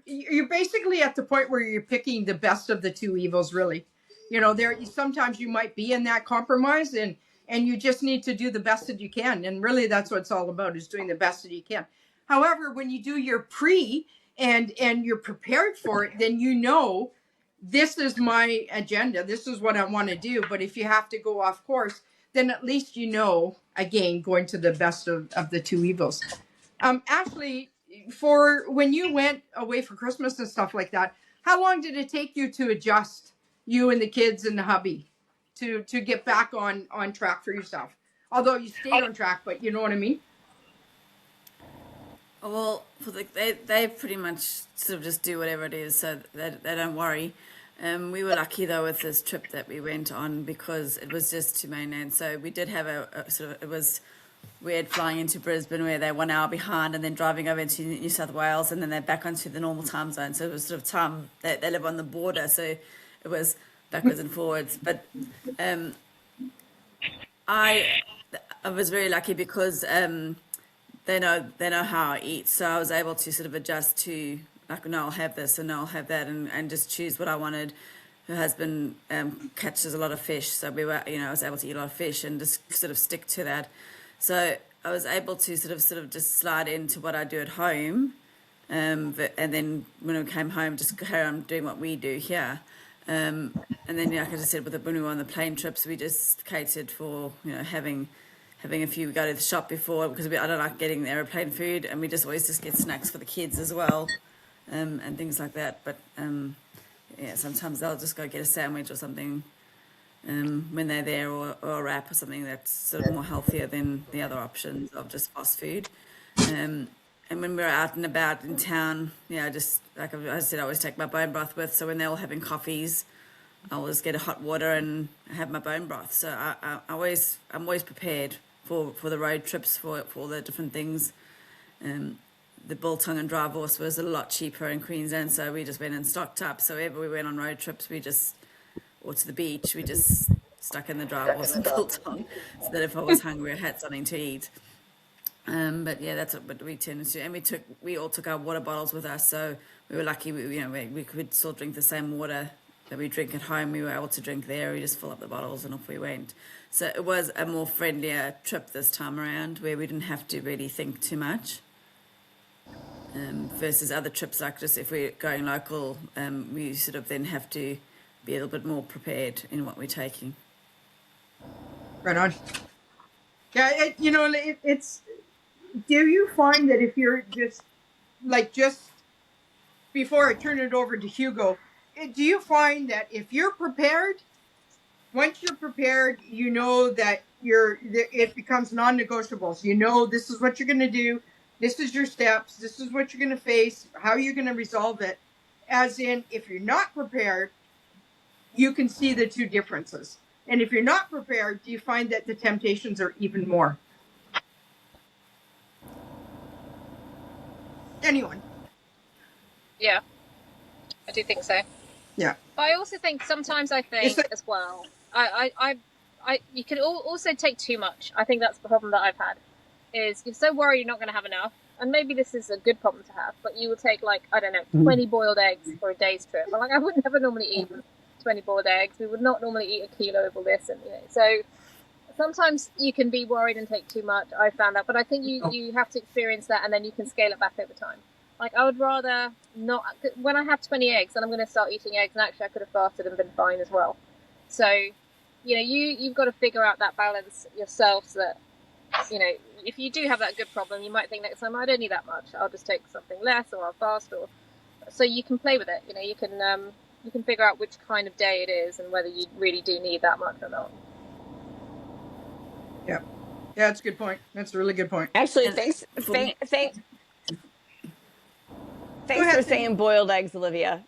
you're basically at the point where you're picking the best of the two evils, really. You know, sometimes you might be in that compromise, and you just need to do the best that you can. And really, that's what it's all about, is doing the best that you can. However, when you do your pre and you're prepared for it, then you know, this is my agenda. This is what I want to do. But if you have to go off course, then at least you know, again, going to the best of the two evils. Ashley, for when you went away for Christmas and stuff like that, how long did it take you to adjust, you and the kids and the hubby, to get back on track for yourself? Although you stayed on track, but you know what I mean? Well, they pretty much sort of just do whatever it is, so they don't worry. We were lucky though with this trip that we went on because it was just to mainland. So we did have a sort of, it was weird flying into Brisbane where they're 1 hour behind and then driving over into New South Wales and then they're back onto the normal time zone. So it was sort of time that they live on the border. So it was backwards and forwards. But I was very lucky because they know how I eat, so I was able to sort of adjust to like, no, I'll have this and no, I'll have that, and just choose what I wanted. Her husband catches a lot of fish, so we were, I was able to eat a lot of fish and just sort of stick to that. So I was able to sort of just slide into what I do at home, and then when we came home, just carry on doing what we do here. And then, like I just said, when we were on the plane trips, we just catered for having a few. We go to the shop before because I don't like getting the aeroplane food, and we just always just get snacks for the kids as well, and things like that. But yeah, sometimes they'll just go get a sandwich or something when they're there, or a wrap or something that's sort of more healthier than the other options of just fast food. And when we're out and about in town, just like I said, I always take my bone broth with. So when they're all having coffees, I always get a hot water and have my bone broth. So I'm always prepared for the road trips for all the different things. The biltong and dry horse was a lot cheaper in Queensland, so we just went and stocked up. So whenever we went on road trips, or to the beach, we just stuck in the dry horse and biltong, so that if I was hungry, I had something to eat. But yeah, that's what we tended to do. And we all took our water bottles with us, so we were lucky. We could still drink the same water that we drink at home. We were able to drink there. We just fill up the bottles and off we went. So it was a more friendlier trip this time around, where we didn't have to really think too much. Versus other trips, like just if we're going local, we sort of then have to be a little bit more prepared in what we're taking. Right on. Yeah, it's. Do you find that if you're just before I turn it over to Hugo, do you find that if you're prepared, once you're prepared, that it becomes non-negotiables. This is what you're going to do. This is your steps. This is what you're going to face. How you're going to resolve it. As in, if you're not prepared, you can see the two differences. And if you're not prepared, do you find that the temptations are even more? Anyone? Yeah, I do think so. Yeah. But I also think sometimes as well, you can also take too much. I think that's the problem that I've had, is you're so worried you're not going to have enough. And maybe this is a good problem to have, but you will take 20 boiled eggs for a day's trip. And I would never normally eat 20 boiled eggs. We would not normally eat a kilo of all this. And, so sometimes you can be worried and take too much. I found that, but I think you have to experience that, and then you can scale it back over time. I would rather not. When I have 20 eggs, then I'm going to start eating eggs, and actually I could have fasted and been fine as well. So, you've got to figure out that balance yourself, so that if you do have that good problem, you might think next time, I don't need that much. I'll just take something less, or I'll fast, or so you can play with it. You can figure out which kind of day it is and whether you really do need that much or not. Yeah, that's a good point. That's a really good point. Actually, thanks for saying boiled eggs, Olivia.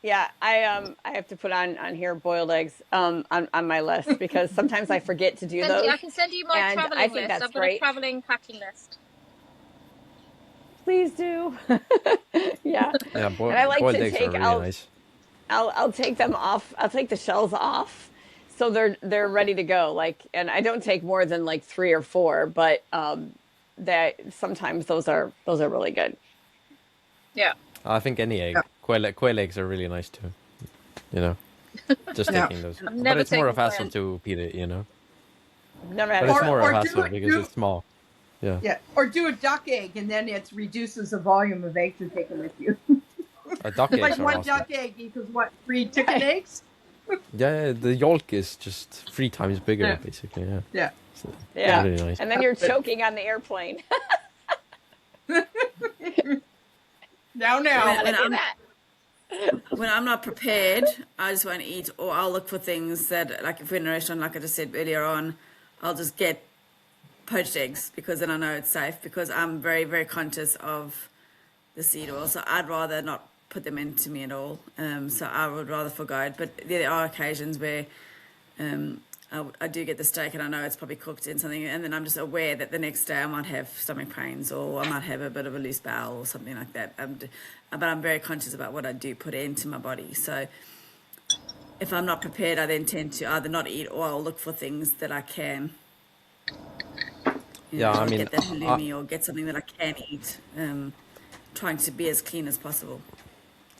Yeah, I have to put on here boiled eggs on my list, because sometimes I forget to do those. I can send you my traveling list. I've got a traveling packing list. Please do. Yeah. Yeah, and I like boiled to eggs take. are really nice. I'll take them off. I'll take the shells off, so they're ready to go. And I don't take more than 3 or 4, but that sometimes those are really good. Yeah. I think any egg. Yeah. Quail eggs are really nice too. Just taking those. But it's more of a hassle to eat it, Never had But it's more of a hassle because it's small. Yeah. Yeah. Or do a duck egg, and then it reduces the volume of eggs you're taking with you. A duck eggs like are one awesome. duck egg equals what? 3 chicken eggs? Yeah, the yolk is just 3 times bigger, basically. Yeah. Yeah. So, Yeah. Really nice. And then you're choking on the airplane. Now. When I'm not prepared, I just won't eat, or I'll look for things that, if we're in a restaurant, like I just said earlier on, I'll just get poached eggs, because then I know it's safe, because I'm very, very conscious of the seed oil. So I'd rather not put them into me at all. So I would rather forgo it. But there are occasions where I do get the steak and I know it's probably cooked in something, and then I'm just aware that the next day I might have stomach pains, or I might have a bit of a loose bowel or something like that. But I'm very conscious about what I do put into my body. So if I'm not prepared, I then tend to either not eat, or I'll look for things that I can. Yeah, I I'll mean, get that halloumi or get something that I can eat, trying to be as clean as possible.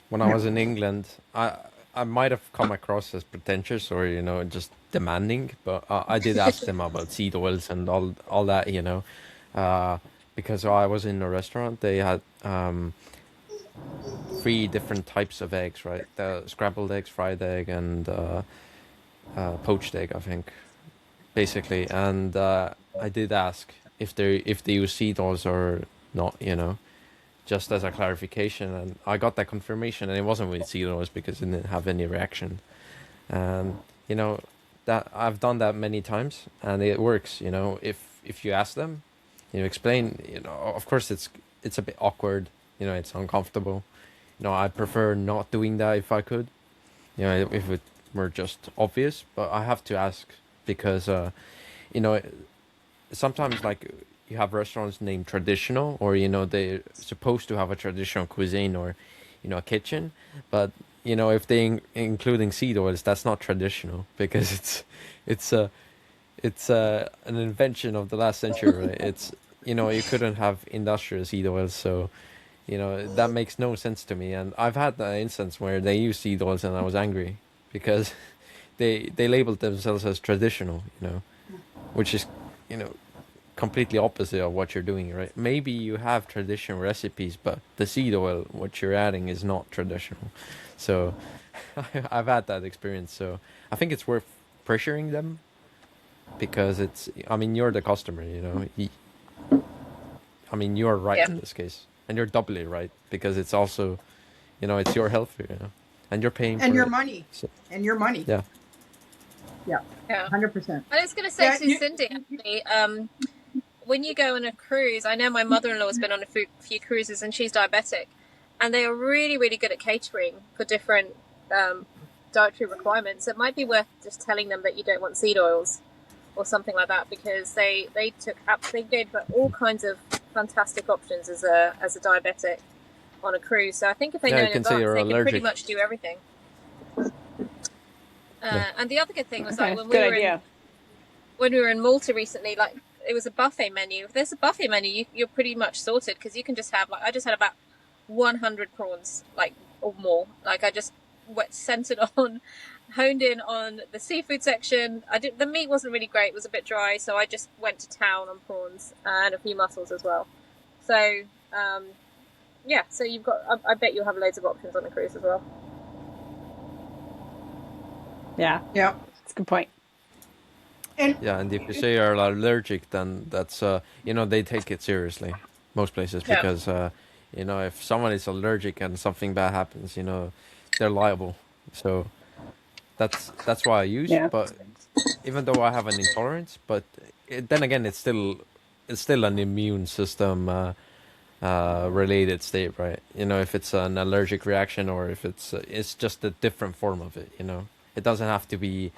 when I was in England, I might have come across as pretentious or just demanding, but I did ask them about seed oils and all that, because I was in a restaurant. They had three different types of eggs, right? The scrambled eggs, fried egg, and poached egg, I think, basically. And I did ask if they use seed oils or not, just as a clarification, and I got that confirmation, and it wasn't with seed oils because it didn't have any reaction. And that I've done that many times, and it works. If you ask them, explain. Of course it's a bit awkward. It's uncomfortable. I prefer not doing that if I could. If it were just obvious, but I have to ask because you know sometimes like you have restaurants named traditional, or they're supposed to have a traditional cuisine, or a kitchen, but if including seed oils, that's not traditional because it's an invention of the last century, right? It's you couldn't have industrial seed oils, so that makes no sense to me. And I've had an instance where they use seed oils and I was angry because they labeled themselves as traditional, which is you know completely opposite of what you're doing, right? Maybe you have traditional recipes, but the seed oil, what you're adding, is not traditional. So I've had that experience. So I think it's worth pressuring them because you're the customer, you're right Yeah. in this case, and you're doubly right because it's also, it's your health, and you're paying And for your it. money. So, And your money. yeah. Yeah. Yeah. 100%. I was going to say Yeah, to Cindy, actually, when you go on a cruise, I know my mother-in-law has been on a few cruises and she's diabetic, and they are really, really good at catering for different dietary requirements. It might be worth just telling them that you don't want seed oils or something like that, because they gave all kinds of fantastic options as a diabetic on a cruise. So I think if they Yeah, know you in can say advance, you're they can pretty allergic. much do everything. Yeah. And the other good thing was Okay, like good idea. when we were in Malta recently, like it was a buffet menu. If there's a buffet menu, you're pretty much sorted, because you can just have I just had about 100 prawns, like, or more. Like I just honed in on the seafood section. The meat wasn't really great; it was a bit dry, so I just went to town on prawns and a few mussels as well. So yeah, so you've got. I bet you'll have loads of options on the cruise as well. Yeah, Yeah. that's a good point. And Yeah, and if you say you're allergic, then that's they take it seriously, most places, Yeah. because if someone is allergic and something bad happens, they're liable. So that's why I use. Yeah. But even though I have an intolerance, but then again, it's still an immune system related state, right? If it's an allergic reaction or if it's just a different form of it. It doesn't have to be.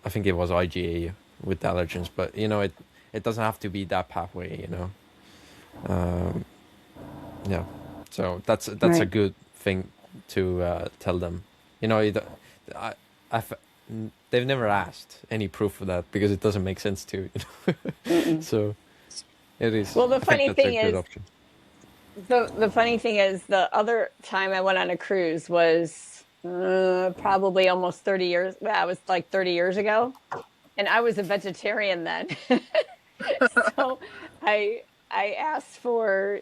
I think it was IgA with allergens, but it doesn't have to be that pathway. Yeah. So that's a Right. good thing to tell them. I, I've, they've never asked any proof of that because it doesn't make sense to. Mm-mm. So it is. Well, the I think funny that's a thing good is, option. the funny thing is, the other time I went on a cruise was probably almost 30 years. Well, it was like 30 years ago, and I was a vegetarian then. So I asked for,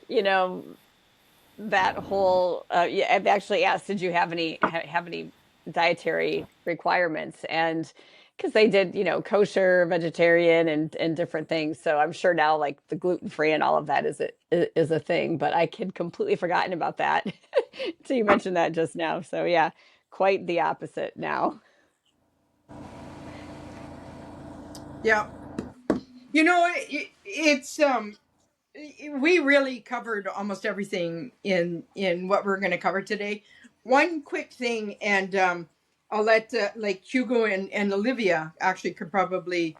that whole. Yeah, I've actually asked, did you have any dietary requirements? And because they did, kosher, vegetarian, and different things. So I'm sure now, like the gluten free and all of that is a thing. But I had completely forgotten about that. So you mentioned that just now. So yeah, quite the opposite now. yeah. You know, it's we really covered almost everything in what we're going to cover today. One quick thing, and I'll let like Hugo and Olivia actually could probably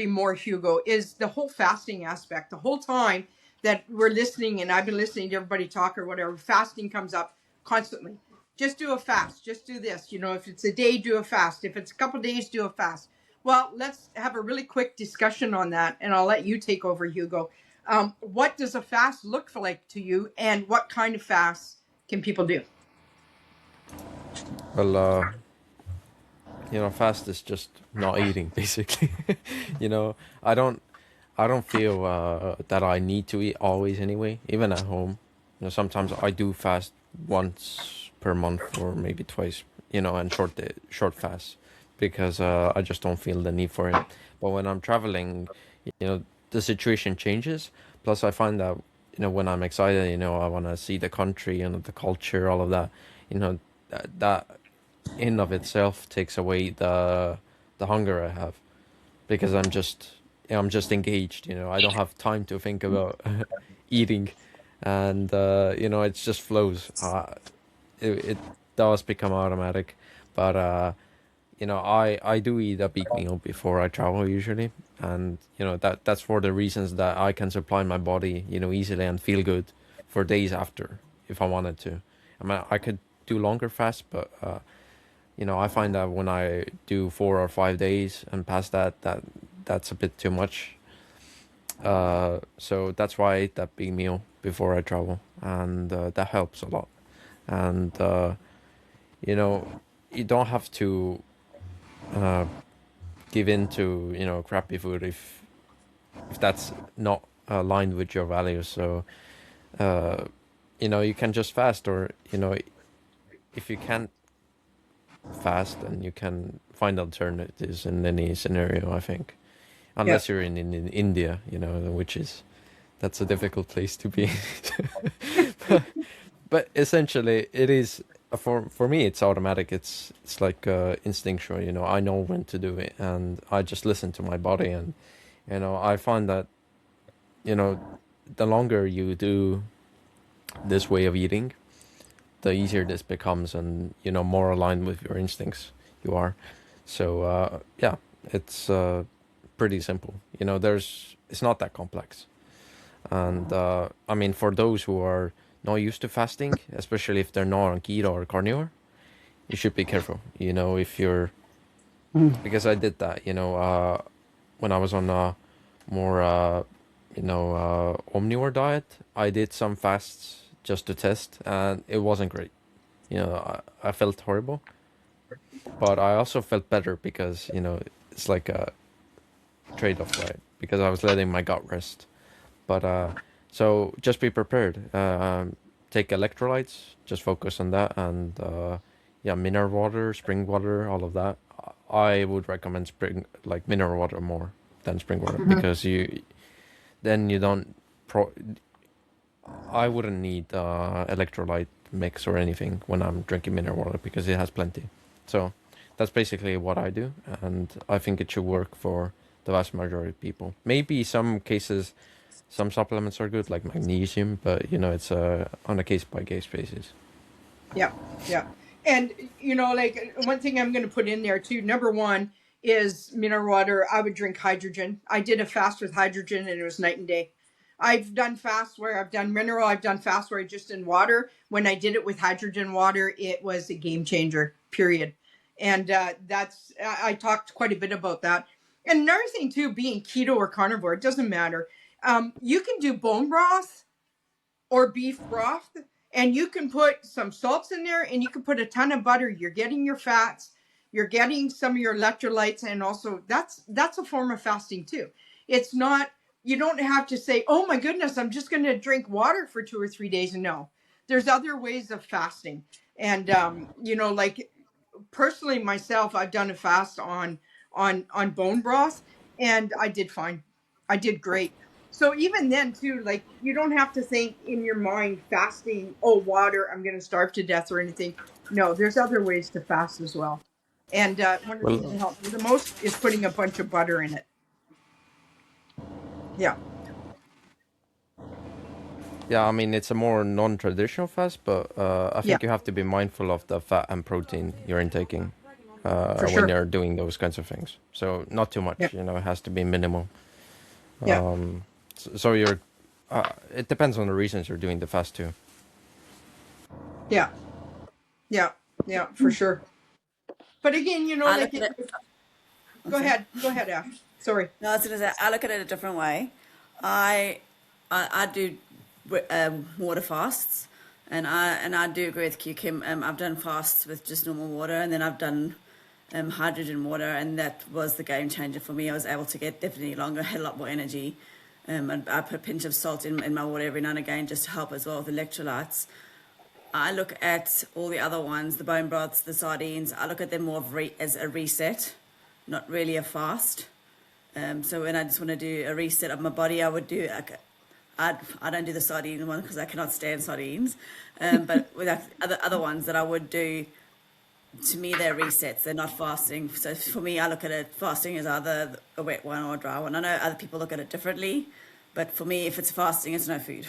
more Hugo, is the whole fasting aspect. The whole time that we're listening, and I've been listening to everybody talk or whatever, fasting comes up constantly. Just do a fast. Just do this. You know, if it's a day, do a fast. If it's a couple days, do a fast. Well, let's have a really quick discussion on that, and I'll let you take over, Hugo. What does a fast look like to you, and what kind of fasts can people do? Well, fast is just not eating, basically. you know, I don't, I don't feel that I need to eat always anyway, even at home. Sometimes I do fast once per month or maybe twice, and short fasts because I just don't feel the need for it. But when I'm traveling, you know, the situation changes. Plus, I find that, when I'm excited, I want to see the country and the culture, all of that, that in of itself takes away the hunger I have because I'm just engaged. I don't have time to think about eating, and it just flows. It does become automatic, but I do eat a big meal before I travel usually, and that's for the reasons that I can supply my body easily and feel good for days after if I wanted to. I mean, I could do longer fasts, but I find that when I do 4 or 5 days and past that's a bit too much. So that's why I ate that big meal before I travel, and that helps a lot. And you know, you don't have to uh, give in to crappy food if that's not aligned with your values. So uh, you can just fast, or if you can't fast, then you can find alternatives in any scenario, I think. Yeah. Unless you're in India, which is that's a difficult place to be. But essentially, it is for me. It's automatic. It's like instinctual. I know when to do it, and I just listen to my body. And I find that you know the longer you do this way of eating, the easier this becomes, and more aligned with your instincts you are. So yeah, it's pretty simple. It's not that complex. And I mean, for those who are not used to fasting, especially if they're not on keto or carnivore, you should be careful. If you're because I did that. When I was on a more omnivore diet, I did some fasts just to test, and it wasn't great. I felt horrible, but I also felt better because it's like a trade-off, right? Because I was letting my gut rest. But so just be prepared. Take electrolytes. Just focus on that, and yeah, mineral water, spring water, all of that. I would recommend like mineral water more than spring water because you don't pro. I wouldn't need electrolyte mix or anything when I'm drinking mineral water because it has plenty. So that's basically what I do, and I think it should work for the vast majority of people. Maybe some cases some supplements are good, like magnesium, but it's on a case by case basis. Yeah, yeah. And like one thing I'm going to put in there too. Number one is mineral water. I would drink hydrogen. I did a fast with hydrogen, and it was night and day. I've done fasts where I've done mineral. I've done fasts where I just in water. When I did it with hydrogen water, it was a game changer. Period. And that's I talked quite a bit about that. And another thing too, being keto or carnivore, it doesn't matter. You can do bone broth or beef broth, and you can put some salts in there, and you can put a ton of butter. You're getting your fats, you're getting some of your electrolytes, and also that's a form of fasting too. It's not, you don't have to say, oh my goodness, I'm just going to drink water for 2 or 3 days. No, there's other ways of fasting. And like personally myself, I've done a fast on bone broth, and I did fine. I did great. So even then too, like you don't have to think in your mind fasting, oh water, I'm going to starve to death or anything. No, there's other ways to fast as well. And one of the things that Well, helped me the most is putting a bunch of butter in it. Yeah. Yeah, I mean, it's a more non-traditional fast, but I think Yeah. you have to be mindful of the fat and protein you're intaking For when sure. you're doing those kinds of things. So not too Yeah. much, you know, it has to be minimal. Yeah. So you're, it depends on the reasons you're doing the fast too. Yeah. Yeah. Yeah. For sure. But again, you know, I like look at it. it. I'm Go sorry. ahead. Go ahead, Ash. Sorry. No, I was going to say I look at it a different way. I I do water fasts, and I do agree with you, Kim. I've done fasts with just normal water, and then I've done hydrogen water, and that was the game changer for me. I was able to get definitely longer, had a lot more energy. And I put a pinch of salt in my water every now and again just to help as well with electrolytes. I look at all the other ones, the bone broths, the sardines. I look at them more as a reset, not really a fast. So when I just want to do a reset of my body, I would do like I don't do the sardine one because I cannot stand sardines. But with other ones that I would do, to me they're resets. They're not fasting. So for me, I look at it fasting as either a wet one or a dry one. I know other people look at it differently, but for me, if it's fasting, it's no food.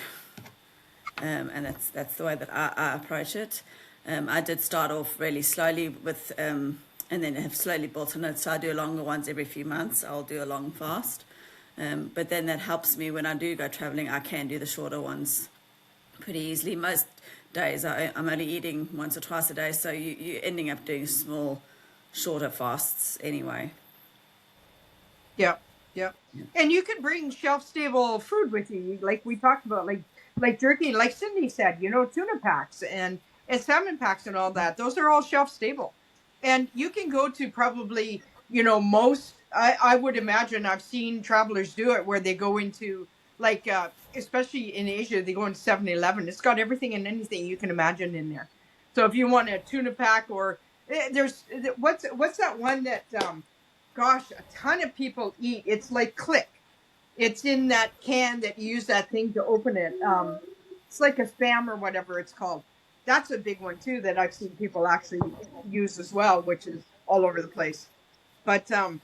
And that's the way that I approach it. I did start off really slowly with, and then have slowly built on it. So I do longer ones every few months. I'll do a long fast. But then that helps me when I do go traveling. I can do the shorter ones pretty easily. Most days I'm only eating once or twice a day, so you're ending up doing small, shorter fasts anyway. Yeah. Yeah. And you can bring shelf-stable food with you, like we talked about, like jerky, like Cindy said, you know, tuna packs and salmon packs and all that. Those are all shelf-stable. And you can go to probably, you know, I would imagine I've seen travelers do it where they go into like, especially in Asia, they go into 7-Eleven. It's got everything and anything you can imagine in there. So if you want a tuna pack or there's, what's that one that, gosh, a ton of people eat? It's like Click. It's in that can that you use that thing to open it. It's like a Spam or whatever it's called. That's a big one too that I've seen people actually use as well, which is all over the place. But so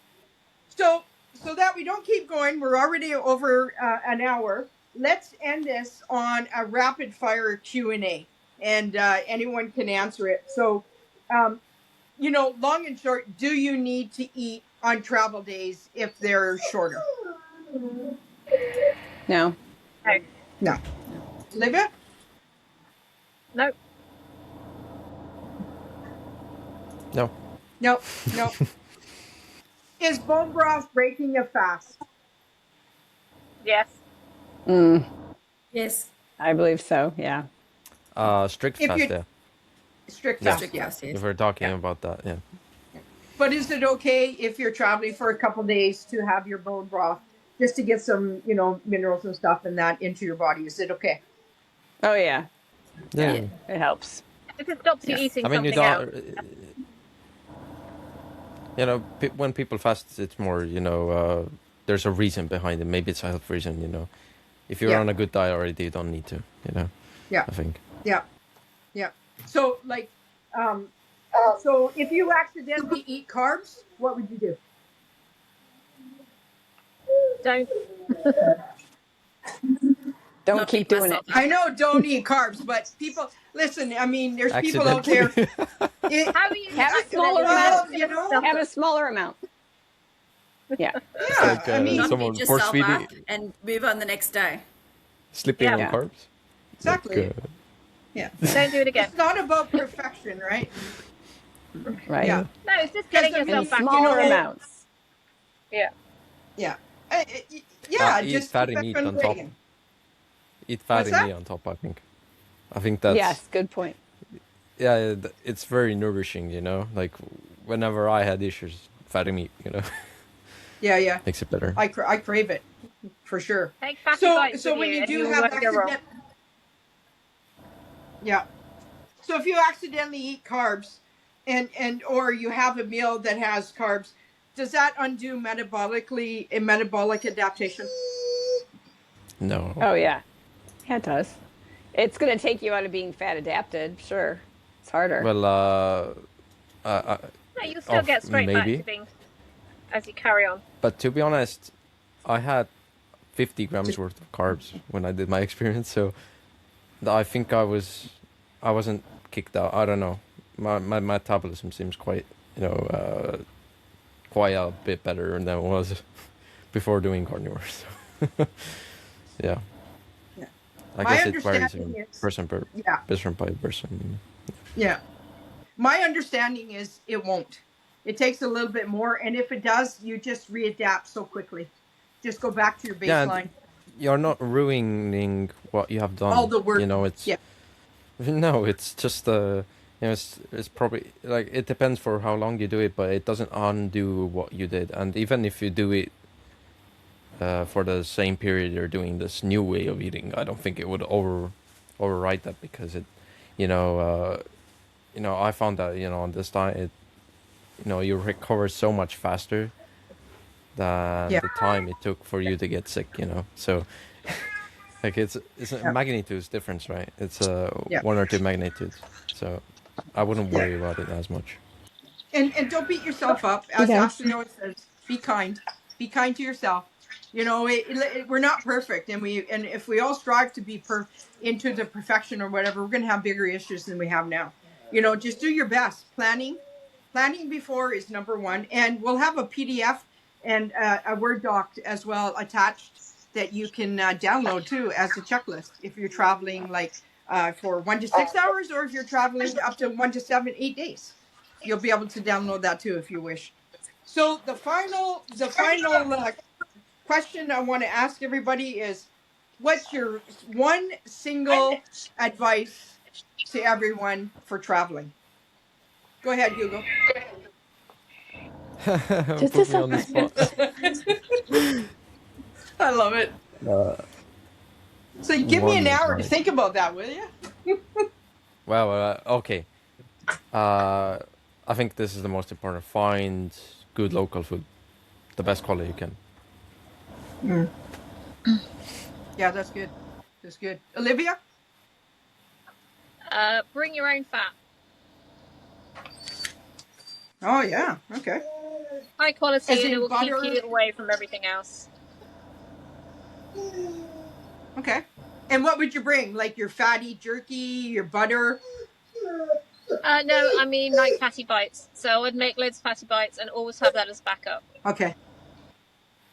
that we don't keep going, we're already over an hour. Let's end this on a rapid fire Q&A, and anyone can answer it. So, you know, long and short, do you need to eat on travel days if they're shorter? No. No. No. Olivia? No. No. No. No. Is bone broth breaking a fast? Yes. Yes. I believe so. Yeah. Strict If fast, you yeah. strict Yeah. fast, Strict yeah. fast, yes. If we're talking Yeah. about that, yeah. But is it okay if you're traveling for a couple days to have your bone broth just to get some, you know, minerals and stuff and that into your body? Is it okay? Oh yeah. Yeah. Yeah. It helps. If it stops you Yes. eating I mean, you something else. don't. You know, when people fast, it's more, you know, there's a reason behind it. Maybe it's a health reason, you know. If you're Yeah. on a good diet already, you don't need to, you know. Yeah. I think. Yeah. Yeah. So like, so if you accidentally eat carbs, what would you do? Don't. Don't Not keep beat doing it. myself up. I know don't eat carbs, but people, listen, I mean, there's people out there. Accidentally. How are you Have a accidentally smaller Well, amount. you know, stuff Have a smaller amount. Yeah. It's yeah, like I mean, Not someone beat force yourself feeding, up and move on the next day. slipping on Yeah. carbs. exactly. Like, Yeah. Don't do it again. It's not about perfection, right? Right. Yeah. No, it's just getting Because, I yourself mean, back Smaller in shape. amounts. Yeah. Yeah. Yeah, eat just fatty keep meat it on top. weighing. Eat fatty that? meat on top, I think. I think that's, Yes. Good point. yeah, it's very nourishing, you know. Like, whenever I had issues, fatty meat, you know, Yeah, yeah. makes it better. I crave it for sure. Take fatty So bites so with when you you and do you have won't go wrong. yeah. So if you accidentally eat carbs and or you have a meal that has carbs, does that undo metabolic adaptation? No. Oh yeah. Yeah, it does. It's going to take you out of being fat adapted. Sure. It's harder. Well, No, you'll still get straight back maybe. to being as you carry on. But to be honest, I had 50 grams worth of carbs when I did my experience. So I think I wasn't kicked out. I don't know. My metabolism seems quite, quite a bit better than it was before doing carnivore. So yeah. Yeah. I My guess it varies understanding is, person by person. yeah. My understanding is it won't. It takes a little bit more, and if it does, you just readapt so quickly. Just go back to your Yeah, and baseline. you're not ruining what you have done. All the work. It's Yeah. no, it's just it's probably like it depends for how long you do it, but it doesn't undo what you did. And even if you do it for the same period you're doing this new way of eating, I don't think it would override that, because it, I found that on this diet, you recover so much faster than Yeah. the time it took for you to get sick. So like it's a Yeah. magnitudes difference, right? It's Yeah. 1 or 2 magnitudes. So I wouldn't Yeah. worry about it as much. And don't beat yourself up. As Ashley always says, be kind. Be kind to yourself. We're not perfect, and if we all strive to be into the perfection or whatever, we're going to have bigger issues than we have now. Just do your best. Planning before is number one, and we'll have a PDF and a Word doc as well attached that you can download too as a checklist if you're traveling for 1 to 6 hours, or if you're traveling up to 1 to 7, 8 days. You'll be able to download that too if you wish. So the final question I want to ask everybody is, what's your one single advice to everyone for traveling? Go ahead, Hugo. Just Put me on the spot. I love it. So give me an hour to think about that, will you? Well, okay. I think this is the most important. Find good local food, the best quality you can. Yeah, that's good. That's good. Olivia? Bring your own fat. Oh, yeah. Okay. High quality, As and in it will butter? keep you away from everything else. Okay. And what would you bring? Like your fatty jerky, your butter? No, I mean like fatty bites. So I would make loads of fatty bites and always have that as backup. Okay.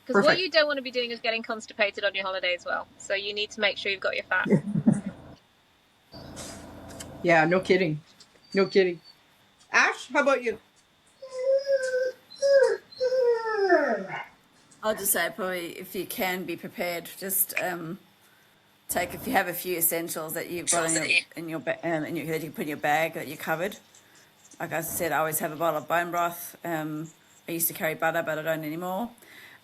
Because what Perfect. you don't want to be doing is getting constipated on your holiday as well. So you need to make sure you've got your fat. Yeah, no kidding. No kidding. Ash, how about you? I'll just say probably if you can be prepared, just if you have a few essentials that you've got in your that you can put in your bag that you're covered. Like I said, I always have a bottle of bone broth. I used to carry butter, but I don't anymore.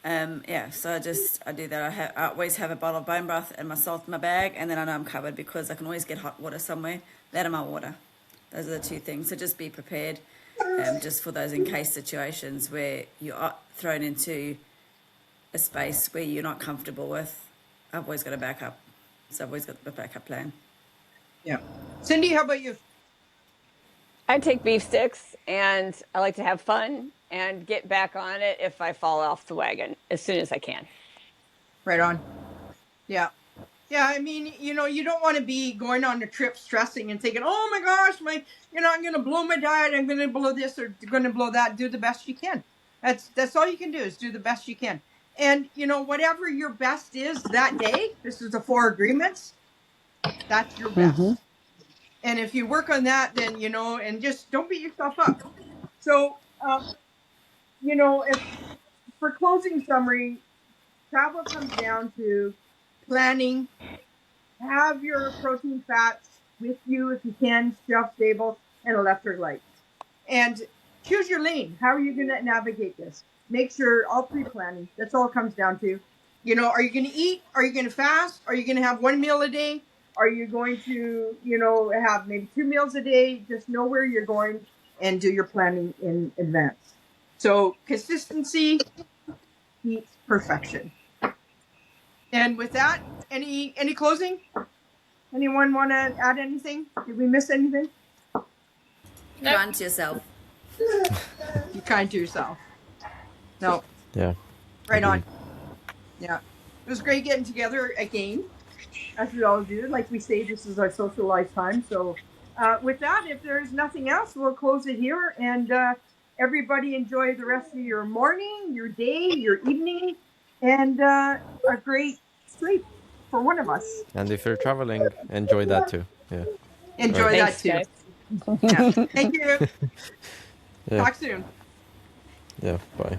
So I do that. I always have a bottle of bone broth and my salt in my bag, and then I know I'm covered because I can always get hot water somewhere. That and my water. Those are the two things. So just be prepared, just for those in case situations where you are thrown into a space where you're not comfortable with. I've always got a backup. So I've always got a backup plan. Yeah. Cindy, how about you? I take beef sticks, and I like to have fun and get back on it if I fall off the wagon as soon as I can. Right on. Yeah. Yeah, I mean, you don't want to be going on a trip stressing and thinking, oh my gosh, I'm going to blow my diet. I'm going to blow this or going to blow that. Do the best you can. That's all you can do, is do the best you can. And, whatever your best is that day, this is the 4 agreements, that's your best. Mm-hmm. And if you work on that, then, and just don't beat yourself up. So, if for closing summary, travel comes down to planning. Have your protein fats with you if you can, shelf-stable, and electrolytes. And choose your lane. How are you going to navigate this? Make sure all pre-planning. That's all it comes down to. Are you going to eat? Are you going to fast? Are you going to have 1 meal a day? Are you going to, have maybe 2 meals a day? Just know where you're going and do your planning in advance. So consistency beats perfection. And with that, any closing? Anyone want to add anything? Did we miss anything? Be kind to yourself. Be kind to yourself. No. Yeah. Right on. Yeah. It was great getting together again, as we all do. Like we say, this is our socialized time. So with that, if there's nothing else, we'll close it here. And everybody enjoy the rest of your morning, your day, your evening, and a great sleep for one of us. And if you're traveling, enjoy that too. Yeah. Enjoy Right. that Thanks, too. guys. Yeah. Thank you. Yeah. Talk soon. Yeah. Bye.